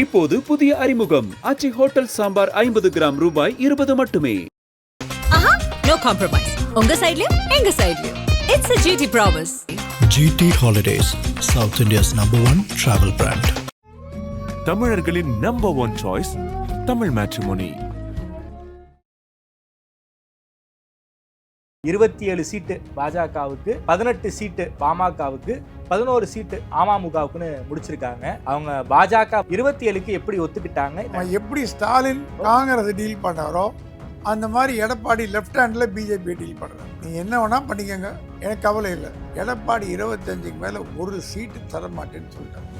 இப்போது புதிய அறிமுகம் ஆச்சி ஹோட்டல் சாம்பார் 50 கிராம் ரூபாய் 20 மட்டுமே. ஆஹா, no compromise. உங்க சைடுலயும் எங்க சைடுலயும். It's a GT promise. GT Holidays, South India's #1 travel brand. தமிழர்களின் number one choice Tamil matrimony. 27 சீட்டு பாஜகவுக்கு, 18 சீட்டு பாமகவுக்கு, 11 சீட்டு அமமுகவுக்குன்னு முடிச்சிருக்காங்க. அவங்க பாஜக 27க்கு எப்படி ஒத்துக்கிட்டாங்க? எப்படி ஸ்டாலின் காங்கிரஸ் டீல் பண்ணாரோ அந்த மாதிரி Edappadi left handle BJP deal பண்ணுறாங்க. நீங்கள் என்ன வேணா பண்ணிக்கோங்க, எனக்கு கவலை இல்லை. எடப்பாடி 25க்கு மேலே ஒரு சீட்டு தர மாட்டேன்னு சொல்லிட்டாங்க.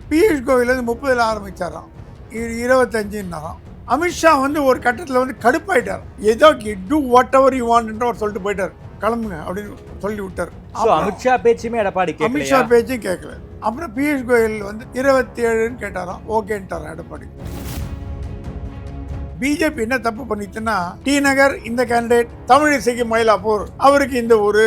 பியூஷ் கோயல் 30 ஆரம்பிச்சாராம், 25ன்னாராம். அமித்ஷா ஒரு கட்டத்தில் கடுப்பாயிட்டார். ஏதோ do whatever you want அவர் சொல்லிட்டு போயிட்டார், கிளம்புங்க அப்படின்னு சொல்லி விட்டார். அமித்ஷா பேச்சுமே எடப்பாடி அமித்ஷா பேச்சும் கேட்கல. அப்புறம் பியூஷ் கோயல் 27ன்னு கேட்டாராம், ஓகேன்ட்டாராம் எடப்பாடி. பிஜேபி என்ன தப்பு பண்ணிச்சுன்னா, டி நகர் இந்த கேண்டிடேட், தமிழிசைக்கு மயிலாப்பூர், அவருக்கு இந்த ஊரு,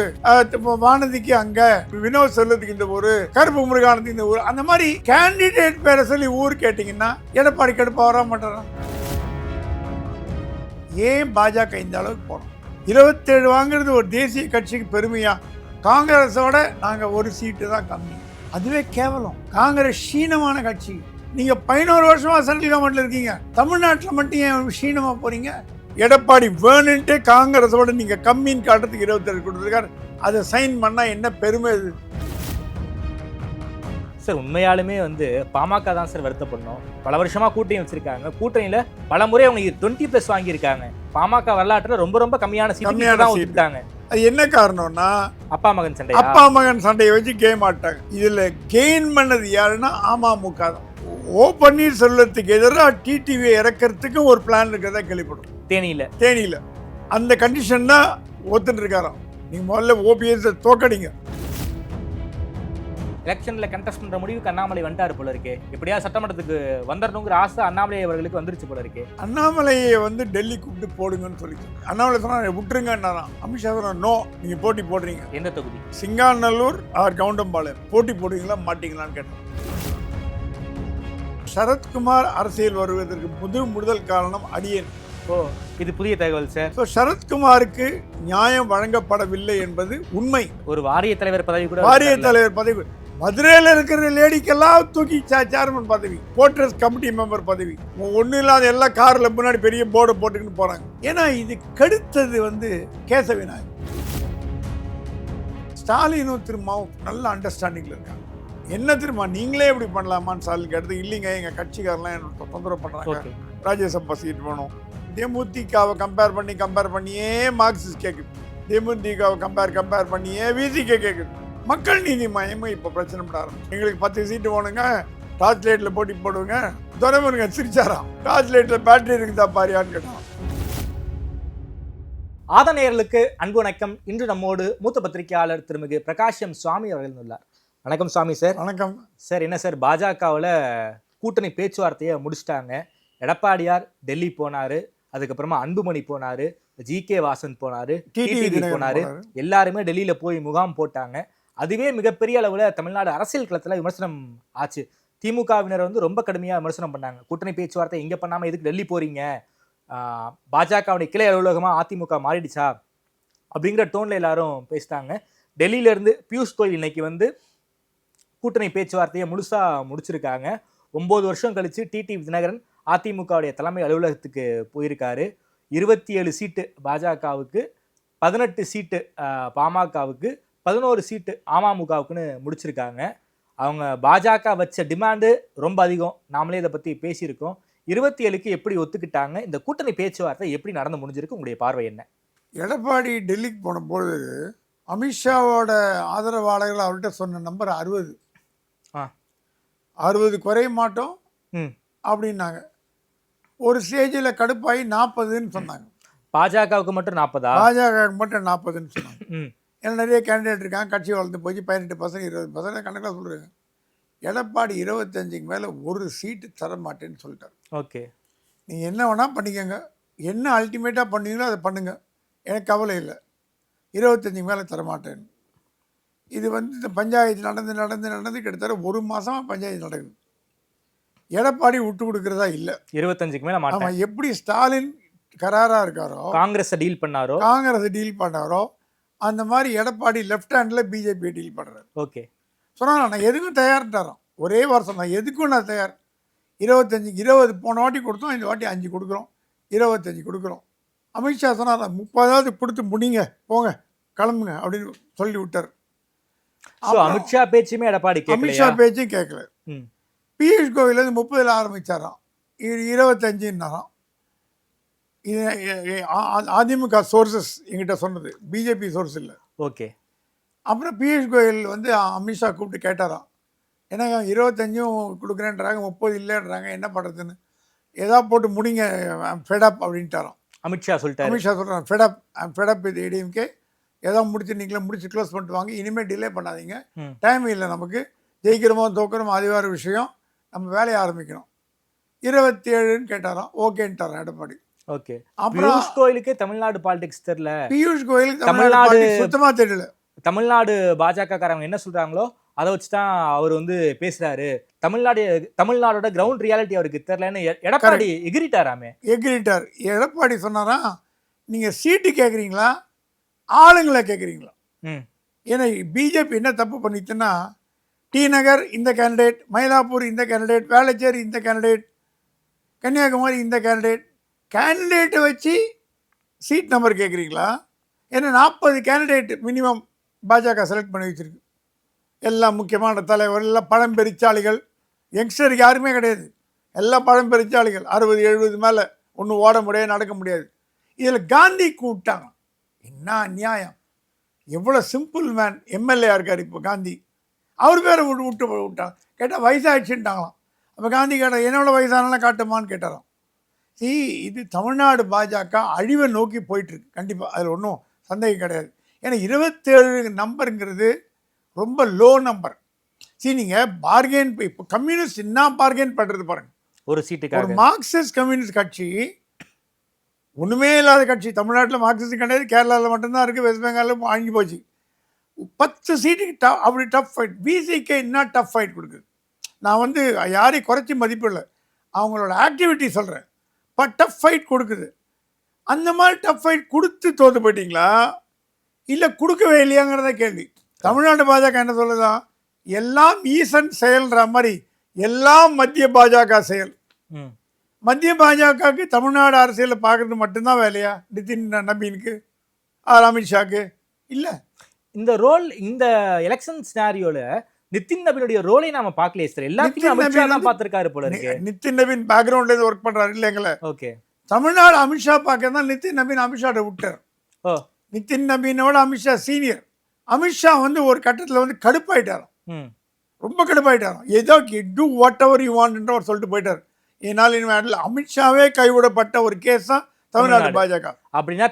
வானதிக்கு அங்க, வினோத் செல்வத்துக்கு இந்த ஊரு, கருப்பு முருகானத்துக்கு இந்த ஊரு, அந்த மாதிரி கேண்டிடேட் பேரை சொல்லி ஊர் கேட்டீங்கன்னா எடப்பாடி கடுப்பா வர மாட்டாரா? ஏன் பாஜக இந்த அளவுக்கு போனோம்? 27 வாங்குறது ஒரு தேசிய கட்சிக்கு பெருமையா? காங்கிரஸோட நாங்க ஒரு சீட்டு தான் கம்மி, அதுவே கேவலம். காங்கிரஸ் க்ஷீணமான கட்சி. நீங்க 11 வருஷமா சென்ட்ரல் கவர்மெண்ட்ல இருக்கீங்க, தமிழ்நாட்டில் மட்டும் ஏன் க்ஷீணமா போறீங்க? எடப்பாடி வேணுன்ட்டு காங்கிரஸோட நீங்க கம்மின்னு காட்டுறதுக்கு 27 கொடுத்துருக்காரு. அதை சைன் பண்ணா என்ன பெருமை இது? சார் உண்மையாலுமே பாமக தான் சார் வருத்தப்படணும். பல வருஷமா கூட்டணி வச்சிருக்காங்க. கூட்டணியில பல முறை அவங்க 20+ வாங்கியிருக்காங்க. பாமக வரலாற்றுல ரொம்ப ரொம்ப கம்மியான சீட்டு. அது என்ன காரணம்னா, அப்பா மகன் சண்டையை வச்சு கேம் ஆட்டாங்க. இதுல கெயின் பண்ணது யாருன்னா அமமுக தான். ஓ பன்னீர்செல்வத்துக்கு எதிராக டிடிவியை இறக்கிறதுக்கு ஒரு பிளான் இருக்கிறதா கேள்விப்படும். தேனியில அந்த கண்டிஷன் தான் ஒத்துட்டு இருக்காராம். நீங்க முதல்ல ஓபிஎஸ் தோக்கடிங்க. எலெக்ஷன்ல கண்டெஸ்ட் பண்ற முடிவுக்கு அண்ணாமலை வந்துட்டாரு போல இருக்கே. எப்படியா சட்டமன்றத்துக்கு வந்துடணுங்கிற ஆசை அண்ணாமலை அவர்களுக்கு வந்துருச்சு போல இருக்கே. அண்ணாமலையை டெல்லி கூப்பிட்டு போடுங்கன்னு சொல்லி அண்ணாமலை சொன்னா விட்டுருங்கன்னாராம். அமித்ஷா சொன்னா நோ, நீங்க போட்டி போடுறீங்க. எந்த தொகுதி? சிங்காநல்லூர் ஆர் கவுண்டம்பாளையம். போட்டி போடுவீங்களா மாட்டீங்களான்னு கேட்டான். சரத்குமார் அரசியல் வருவதற்கு முதல் காரணம் அடியேன். இது புதிய தகவல் சார். சரத்குமாருக்கு நியாயம் வழங்கப்படவில்லை என்பது உண்மை. ஒரு வாரிய தலைவர் பதவி மதுரையில் இருக்கிற லேடிக்கெல்லாம் தூக்கி சேர்மன் பதவி, போர்ட்ரஸ் கமிட்டி மெம்பர் பதவி, ஒன்றும் இல்லாத எல்லா காரில் முன்னாடி பெரிய போர்டை போட்டுக்கிட்டு போறாங்க. ஏன்னா இது கெடுத்தது கேசவிநாயகம். ஸ்டாலினும் திரும்பவும் நல்ல அண்டர்ஸ்டாண்டிங்ல இருக்காங்க. என்ன திரும்ப நீங்களே எப்படி பண்ணலாமான்னு ஸ்டாலின் கேட்டது. இல்லைங்க, எங்க கட்சிக்காரெல்லாம் என்ன தொந்தரவு பண்றாங்க, ராஜ்யசபா சீட் வேணும். தேமுதிகாவை கம்பேர் பண்ணியே மார்க்சிஸ்ட் கேட்குது. தேமுதிகாவை கம்பேர் பண்ணியே விசிகே கேட்குது. மக்கள் நீதி மையமும் இப்போ பிரச்சனை பண்ண ஆரம்பிச்சு. எங்களுக்கு 10 சீட்டு வேணுங்க, டார்ச் லைட்ல போட்டி போடுங்க. துரைமுருங்க சிரிச்சாராம், டார்ச் லைட்ல பேட்டரி இருக்குதா பாரியான்னு கேட்டான். ஆதநேயர்களுக்கு அன்பு வணக்கம். இன்று நம்மோடு மூத்த பத்திரிகையாளர் திருமிகு பிரகாஷம் சுவாமி அவர்கள் உள்ளார். வணக்கம் சுவாமி சார். வணக்கம் சார். என்ன சார், பாஜகவில் கூட்டணி பேச்சுவார்த்தையை முடிச்சிட்டாங்க. எடப்பாடியார் டெல்லி போனாரு, அதுக்கப்புறமா அன்புமணி போனாரு, ஜி.கே. வாசன் போனாரு, டிடிவி போனாரு. எல்லாருமே டெல்லியில போய் முகாம் போட்டாங்க. அதுவே மிகப்பெரிய அளவுல தமிழ்நாடு அரசியல் களத்துல விமர்சனம் ஆச்சு. திமுகவினர் ரொம்ப கடுமையா விமர்சனம் பண்ணாங்க. கூட்டணி பேச்சுவார்த்தை இங்க பண்ணாம எதுக்கு டெல்லி போறீங்க, பாஜகவுடைய கிளை அலுவலகமா அதிமுக மாறிடுச்சா அப்படிங்கிற டோன்ல எல்லாரும் பேசிட்டாங்க. டெல்லியில இருந்து பியூஷ் கோயல் இன்னைக்கு கூட்டணி பேச்சுவார்த்தையை முழுசா முடிச்சிருக்காங்க. 9 வருஷம் கழிச்சு டிடிவி தினகரன் அதிமுகவுடைய தலைமை அலுவலகத்துக்கு போயிருக்காரு. 27 சீட்டு பாஜகவுக்கு, 18 சீட்டு பாமகவுக்கு, 11 சீட்டு அமமுகவுக்குன்னு முடிச்சிருக்காங்க. அவங்க பாஜக வச்ச டிமாண்டு ரொம்ப அதிகம். நாமளே இதை பற்றி பேசியிருக்கோம். 27க்கு எப்படி ஒத்துக்கிட்டாங்க? இந்த கூட்டணி பேச்சுவார்த்தை எப்படி நடந்து முடிஞ்சிருக்கு? உங்களுடைய பார்வை என்ன? எடப்பாடி டெல்லிக்கு போனபோது அமித்ஷாவோட ஆதரவாளர்கள் அவர்கிட்ட சொன்ன நம்பர் 60 குறைய மாட்டோம் அப்படின்னாங்க. ஒரு ஸ்டேஜில் கடுப்பாகி 40ன்னு சொன்னாங்க. பாஜகவுக்கு மட்டும் 40? பாஜகவுக்கு மட்டும் 40ன்னு சொன்னாங்க. ஏன்னா நிறைய கேண்டிடேட் இருக்காங்க, கட்சி வளர்ந்து போச்சு. 18%, 20% கணக்கில் சொல்கிறாங்க. எடப்பாடி 25க்கு மேலே ஒரு சீட்டு தர மாட்டேன்னு சொல்லிட்டார். ஓகே, நீங்கள் என்ன வேணால் பண்ணிக்கோங்க, என்ன அல்டிமேட்டாக பண்ணீங்களோ அதை பண்ணுங்க, எனக்கு கவலை இல்லை, 25க்கு மேலே தரமாட்டேன்னு. இது இந்த பஞ்சாயத்து நடந்து கிட்டத்தட்ட 1 மாதமாக பஞ்சாயத்து நடக்குது. எடப்பாடி விட்டு கொடுக்கறதா இல்லை. 25க்கு மேல மாட்டேன். ஆமாம், எப்படி ஸ்டாலின் கராராக இருக்காரோ, காங்கிரஸ் டீல் பண்ணாரோ, காங்கிரஸ் டீல் பண்ணாரோ, அந்த மாதிரி Edappadi left handle BJP deal பண்ணுறாரு. ஓகே சொன்னாங்க நான் எதுக்கும் தயார்ட்டாரோம், ஒரே வருஷம் நான் எதுக்கும் நான் தயார். 20 போன வாட்டி கொடுத்தோம், இந்த வாட்டி 5 கொடுக்குறோம், 25 கொடுக்குறோம். அமித்ஷா சொன்னார் 30 கொடுத்து முடிங்க, போங்க கிளம்புங்க அப்படின்னு சொல்லி விட்டார். அமித்ஷா பேச்சுமே எடப்பாடி அமித்ஷா பேச்சும் கேட்கல. பியூஷ் கோயல் 30 ஆரம்பிச்சாராம், 25ன்னாராம். இது அதிமுக சோர்சஸ் எங்கிட்ட சொன்னது, பிஜேபி சோர்ஸ் இல்லை. ஓகே. அப்புறம் பியூஷ் கோயல் அமித்ஷா கூப்பிட்டு கேட்டாராம், என்னங்க 25 கொடுக்குறேன்றாங்க, 30 இல்லைன்றாங்க, என்ன பண்ணுறதுன்னு, ஏதாவது போட்டு முடிங்க, ஃபெடப் அப்படின்ட்டாராம். அமித்ஷா சொல்லிட்டாரு. அமித்ஷா சொல்கிறாங்க ஃபெடப் இது ஏடிஎம்கே, ஏதாவது முடிச்சு நீங்களே முடிச்சு க்ளோஸ் பண்ணிட்டு வாங்க, இனிமேல் டிலே பண்ணாதீங்க, டைம் இல்லை நமக்கு, ஜெயிக்கிறோமோ தோக்கிறோமோ அது வேறு விஷயம், நம்ம வேலையை ஆரம்பிக்கணும். 27ன்னு கேட்டாராம், ஓகேன்ட்டாராம் எடப்பாடி. ஓகே. அப்புறம் பியூஷ் கோயலுக்கே தமிழ்நாடு பாலிடிக்ஸ் தெரியல. பியூஷ் கோயலுக்கு தமிழ்நாடு சுத்தமாக தெரியல. தமிழ்நாடு பாஜக காரங்க என்ன சொல்றாங்களோ அதை வச்சுதான் அவர் பேசுறாரு. தமிழ்நாடோட கிரவுண்ட் ரியாலிட்டி அவருக்கு தெரியலன்னு எடப்பாடி எகிரிட்டாராமே. எகிரிட்டார். எடப்பாடி சொன்னாரா, நீங்க சீட்டு கேட்குறீங்களா ஆளுங்களை கேட்குறீங்களா? ஏன்னா பிஜேபி என்ன தப்பு பண்ணிச்சுன்னா, டி நகர் இந்த கேண்டிடேட், மயிலாப்பூர் இந்த கேண்டிடேட், வேளச்சேரி இந்த கேண்டிடேட், கன்னியாகுமரி இந்த கேண்டிடேட்டை வச்சு சீட் நம்பர் கேட்குறீங்களா? ஏன்னா 40 கேண்டிடேட் மினிமம் பாஜக செலக்ட் பண்ணி வச்சுருக்கு. எல்லாம் முக்கியமான தலைவர், எல்லாம் பழம்பெருச்சாளிகள், யங்ஸ்டர் யாருமே கிடையாது, எல்லாம் பழம்பெருச்சாளிகள், 60-70 மேலே, ஒன்றும் ஓட முடியாது, நடக்க முடியாது. இதில் காந்தி கூப்பிட்டாங்க, என்ன அநியாயம், எவ்வளோ சிம்பிள் மேன், எம்எல்ஏ இருக்கார் இப்போ காந்தி, அவர் பேரை விட்டாங்க. கேட்டால் வயசாகிடுச்சுட்டாங்களாம். அப்போ காந்தி கேட்டால் என்னோட வயசானாலும் காட்டுமான்னு கேட்டாராம். இது தமிழ்நாடு பாஜக அழிவை நோக்கி போயிட்டுருக்கு கண்டிப்பாக, அதில் ஒன்றும் சந்தேகம் கிடையாது. ஏன்னா 27 நம்பருங்கிறது ரொம்ப லோ நம்பர். நீங்கள் பார்கெயின், இப்போ கம்யூனிஸ்ட் என்ன பார்கெயின் பண்ணுறது பாருங்கள், ஒரு சீட்டுக்கு. ஒரு மார்க்சிஸ்ட் கம்யூனிஸ்ட் கட்சி, ஒன்றுமே இல்லாத கட்சி, தமிழ்நாட்டில் மார்க்சிஸ்ட் கிடையாது, கேரளாவில் மட்டும்தான் இருக்குது, வெஸ்ட் பெங்காலில் அழிஞ்சு போச்சு. 10 சீட்டுக்கு அப்படி டஃப் ஃபைட். பிசிகே என்ன டஃப் ஃபைட் கொடுக்குது. நான் யாரையும் குறைச்சி மதிப்பில்லை, அவங்களோட ஆக்டிவிட்டி சொல்கிறேன், டஃப் ஃபைட் கொடுக்குது. அந்த மாதிரி டஃப் ஃபைட் கொடுத்து தோற்று போயிட்டீங்களா இல்லை கொடுக்கவே இல்லையாங்கிறத கேள்வி. தமிழ்நாடு பாஜக என்ன சொல்லுதான், எல்லாம் ஈசன் செயல்ன்ற மாதிரி எல்லாம் மத்திய பாஜக செயல். மத்திய பாஜகவுக்கு தமிழ்நாடு அரசியலில் பார்க்கறது மட்டும்தான் வேலையா நிதின் நபீனுக்கு, அமித்ஷாக்கு இல்லை? இந்த ரோல், இந்த எலெக்ஷன் சினாரியோல நிதின் நபீனுடைய ரோலை நாம பார்க்கலையே சார். எல்லாத்தையும் அமித்ஷா தான் பார்த்திருக்காரு போல இருக்கு. நிதின் நபீன் பேக்ரவுண்ட்ல இருந்து ஒர்க் பண்றாரு இல்லைங்களா? ஓகே. தமிழ்நாடு அமித்ஷா பார்க்க தான் நிதின் நபீன் அமித்ஷாட்ட விட்டார். நிதின் நபீனோட அமித்ஷா சீனியர். அமித்ஷா ஒரு கட்டத்தில் கடுப்பாயிட்டாராம், ரொம்ப கடுப்பாயிட்டாராம். ஏதோ டூ வாட் எவர் யூ வாண்ட்ன்ற அவர் சொல்லிட்டு போயிட்டார். இதனால இனிமேல் அமித்ஷாவே கைவிடப்பட்ட ஒரு கேஸ் தான் தமிழ்நாடு பாஜக. அப்படின்னா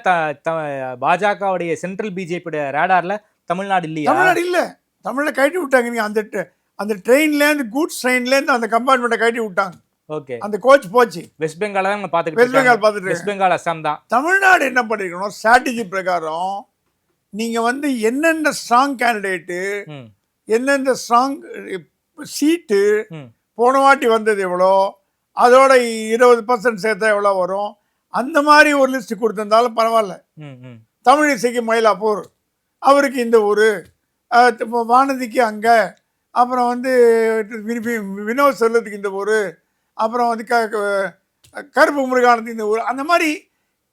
பாஜகவுடைய சென்ட்ரல் பிஜேபியோட ரேடார்ல தமிழ்நாடு இல்லையா? தமிழ்நாடு இல்லை, தமிழ்நாடு கழட்டி விட்டாங்க. நீங்க அந்த ட்ரெயின்லேருந்து, கூட்ஸ் ட்ரெயின்லேருந்து அந்த கம்பார்ட்மெண்ட்டை கழட்டி விட்டாங்க. ஓகே. அந்த கோச் போச்சு. வெஸ்ட் பெங்கால தான் பார்த்துட்டு, வெஸ்ட் பெங்கால் பார்த்துட்டு, வெஸ்ட் பெங்கால் அசாம் தான். தமிழ்நாடு என்ன பண்ணிருக்கணும், ஸ்ட்ராட்டஜி பிரகாரம் நீங்க என்னென்ன ஸ்ட்ராங் கேண்டிடேட்டு, எந்தெந்த ஸ்ட்ராங் சீட்டு, போன வாட்டி வந்தது எவ்வளோ, அதோட 20% சேர்த்தா எவ்வளோ வரும், அந்த மாதிரி ஒரு லிஸ்ட் கொடுத்திருந்தாலும் பரவாயில்ல. தமிழிசைக்கு மயிலாப்பூர், அவருக்கு இந்த ஊர், வானதிக்கு அங்கே, அப்புறம் வினோத் செல்வத்துக்கு இந்த ஊர், அப்புறம் கருப்பு முருகானத்துக்கு இந்த ஊர், அந்த மாதிரி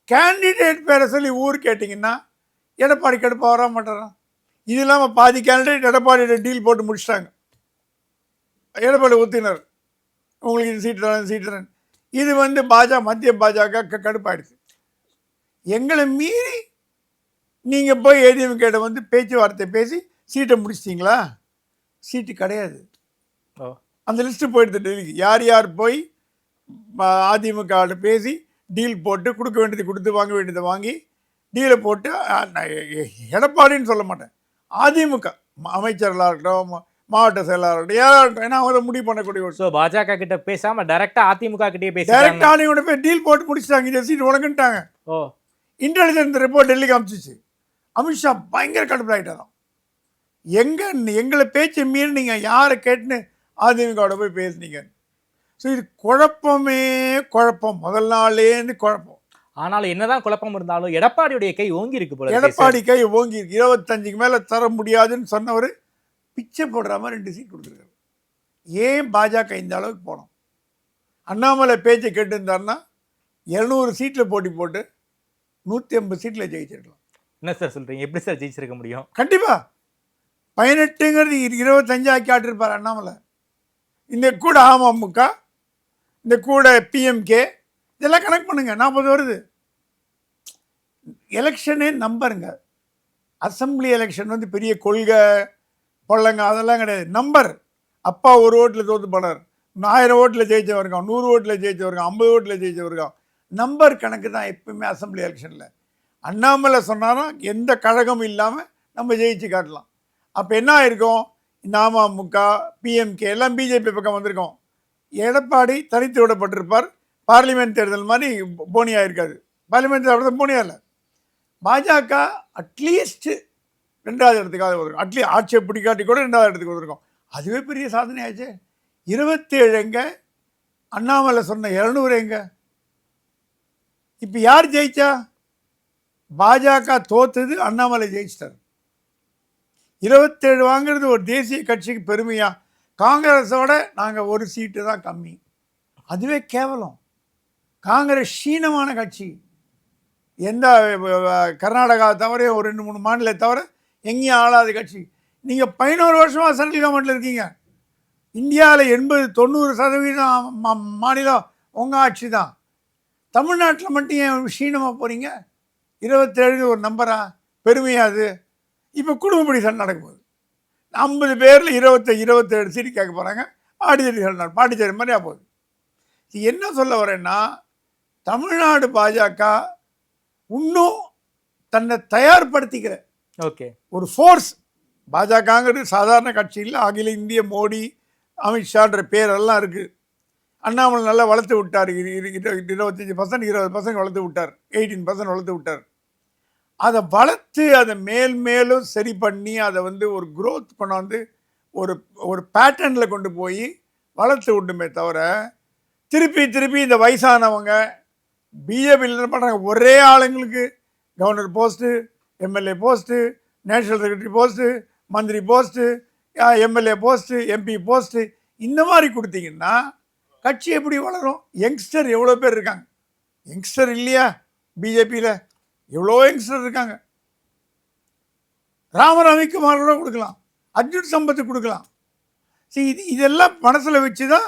கேண்டிடேட் பேரை சொல்லி ஊர் கேட்டிங்கன்னா எடப்பாடி கடுப்பாக வர மாட்டாரான். இது இல்லாமல் பாதி கேண்டிடேட் எடப்பாடியோட டீல் போட்டு முடிச்சிட்டாங்க. எடப்பாடி ஒத்தினர், உங்களுக்கு இது சீட்டு தரேன், சீட்டு தரேன். இது மத்திய பாஜக கடுப்பாயிடுச்சு. எங்களை மீறி நீங்கள் போய் ஏடிஎம்கேட்ட பேச்சுவார்த்தை பேசி சீட்டை முடிச்சிட்டிங்களா? சீட்டு கிடையாது. அந்த லிஸ்ட்டு போயிடுது டெல்லிக்கு. யார் யார் போய் அதிமுக பேசி டீல் போட்டு, கொடுக்க வேண்டியது கொடுத்து, வாங்க வேண்டியதை வாங்கி டீலை போட்டு, எடப்பாடின்னு சொல்ல மாட்டேன், அதிமுக அமைச்சர்களாக இருக்கட்டும், மாவட்ட செயலாளர் இருக்கட்டும், யாராக இருக்கட்டும், ஏன்னா அவங்க முடிவு பண்ணக்கூடிய ஒரு. ஸோ பாஜக கிட்ட பேசாமல் டைரெக்டாக அதிமுக கிட்டே பேசி டைரெக்டாக அதிமுக போய் டீல் போட்டு முடிச்சிட்டாங்க. இந்த சீட் உனக்குன்ட்டாங்க. இன்டெலிஜென்ஸ் ரிப்போர்ட் டெல்லிக்கு அனுப்பிச்சிச்சு. அமித்ஷா பயங்கர கடுப்பாயிட்டாராம். எங்களை பேச்சு மீறி நீங்கள் யாரை கேட்டுன்னு அதிமுகவோட போய் பேசுனீங்க? ஸோ இது குழப்பமே குழப்பம், முதல் நாள்லேருந்து குழப்பம். ஆனாலும் என்னதான் குழப்பம் இருந்தாலும் எடப்பாடியுடைய கை ஓங்கி இருக்கு போல இருக்கே எடப்பாடி கை ஓங்கி இருக்கு. 25க்கு மேலே தர முடியாதுன்னு சொன்னவர் பிச்சை போடுற மாதிரி 2 சீட் கொடுத்துருக்காரு. ஏன் பாஜக இந்த அளவுக்கு போனோம்? அண்ணாமலை பேச்சை கேட்டுருந்தாருன்னா 200 சீட்டில் போட்டி போட்டு 150 சீட்டில் ஜெயிச்சிருக்கலாம். என்ன சார் சொல்றீங்க? எப்படி சார் ஜெயிச்சிருக்க முடியும்? கண்டிப்பாக 18ங்கிறது 25 ஆக்கி ஆட்டிருப்பார் அண்ணாமலை. இந்த கூட அமமுக, இந்த கூட பிஎம்கே, இதெல்லாம் கணக்கு பண்ணுங்க. 40 வருது. எலெக்ஷனே நம்பருங்க. அசம்பிளி எலெக்ஷன் வந்து பெரிய கொள்கை பொல்லங்க அதெல்லாம் கிடையாது. நம்பர். அப்பா 1 ஓட்டில் தோற்று போனார், 1000 ஓட்டில் ஜெயிச்சவருக்கா, 100 ஓட்டில் ஜெயிச்சவருக்கா, 50 ஓட்டில் ஜெயிச்சவருக்கா. நம்பர் கணக்கு தான் எப்பவுமே அசம்பிளி எலெக்ஷனில். அண்ணாமலை சொன்னாலும் எந்த கழகமும் இல்லாமல் நம்ம ஜெயிச்சு காட்டலாம். அப்போ என்ன ஆயிருக்கும்? இந்த அமமுக, பிஎம்கே எல்லாம் பிஜேபி பக்கம் வந்திருக்கோம். எடப்பாடி தனித்து விடப்பட்டிருப்பார். பார்லிமெண்ட் தேர்தல் மாதிரி போனியா இருக்காது. பார்லிமெண்ட் தேர்தல் போனியா இல்லை. பாஜக அட்லீஸ்ட் 2வது இடத்துக்காக வந்திருக்கும். அட்லீஸ்ட் ஆட்சியை பிடிக்காட்டி கூட 2வது இடத்துக்கு வந்திருக்கோம். அதுவே பெரிய சாதனை ஆச்சு. 27 எங்க, அண்ணாமலை சொன்ன 200 எங்க? இப்போ யார் ஜெயிச்சா? பாஜக தோத்தது, அண்ணாமலை ஜெயிச்சிட்டார். 27 வாங்கிறது ஒரு தேசிய கட்சிக்கு பெருமையா? காங்கிரஸோட நாங்கள் 1 சீட்டு தான் கம்மி. அதுவே கேவலம். காங்கிரஸ் க்ஷீணமான கட்சி. எந்த கர்நாடகா தவிர ஒரு 2-3 மாநிலத்தை தவிர எங்கேயும் ஆளாத கட்சி. நீங்கள் 11 வருஷமாக சென்ட்ரல் கவர்மெண்ட்டில் இருக்கீங்க. இந்தியாவில் 80-90% மாநிலம் உங்கள் ஆட்சி தான். தமிழ்நாட்டில் மட்டும் ஏன் க்ஷீணமாக போகிறீங்க? 27 ஒரு நம்பரா? பெருமையாது. இப்போ குடும்பப்படி சண்டை நடக்கும்போது 50 பேரில் 27 சீட்டு கேட்க போகிறாங்க. பாண்டிச்சேரி மாதிரியா போகுது. என்ன சொல்ல வரேன்னா, தமிழ்நாடு பாஜக இன்னும் தன்னை தயார்படுத்திக்கிற ஓகே ஒரு ஃபோர்ஸ். பாஜகங்கிறது சாதாரண கட்சியில் அகில இந்திய மோடி, அமித்ஷான்ற பேரெல்லாம் இருக்குது. அண்ணாமலை நல்லா வளர்த்து விட்டார். 25%, 20% வளர்த்து விட்டார். 18% வளர்த்து விட்டார். அதை வளர்த்து அதை மேலும் சரி பண்ணி அதை வந்து ஒரு க்ரோத் கொண்டாந்து ஒரு பேட்டர்னில் கொண்டு போய் வளர்த்து விட்டுமே தவிர, திருப்பி இந்த வயசானவங்க பிஜேபியில் என்ன பண்ணுறாங்க? ஒரே ஆளுங்களுக்கு governor post, MLA post, national secretary post, மந்திரி post, MLA post, MP post, இந்த மாதிரி கொடுத்தீங்கன்னா கட்சி எப்படி வளரும்? யங்ஸ்டர் எவ்வளோ பேர் இருக்காங்க? யங்ஸ்டர் இல்லையா பிஜேபியில்? எவ்வளோ யங்ஸ்டர் இருக்காங்க. ராமராமிக்குமாரோட கொடுக்கலாம், அர்ஜுன் சம்பத்து கொடுக்கலாம். சரி, இதெல்லாம் மனசில் வச்சு தான்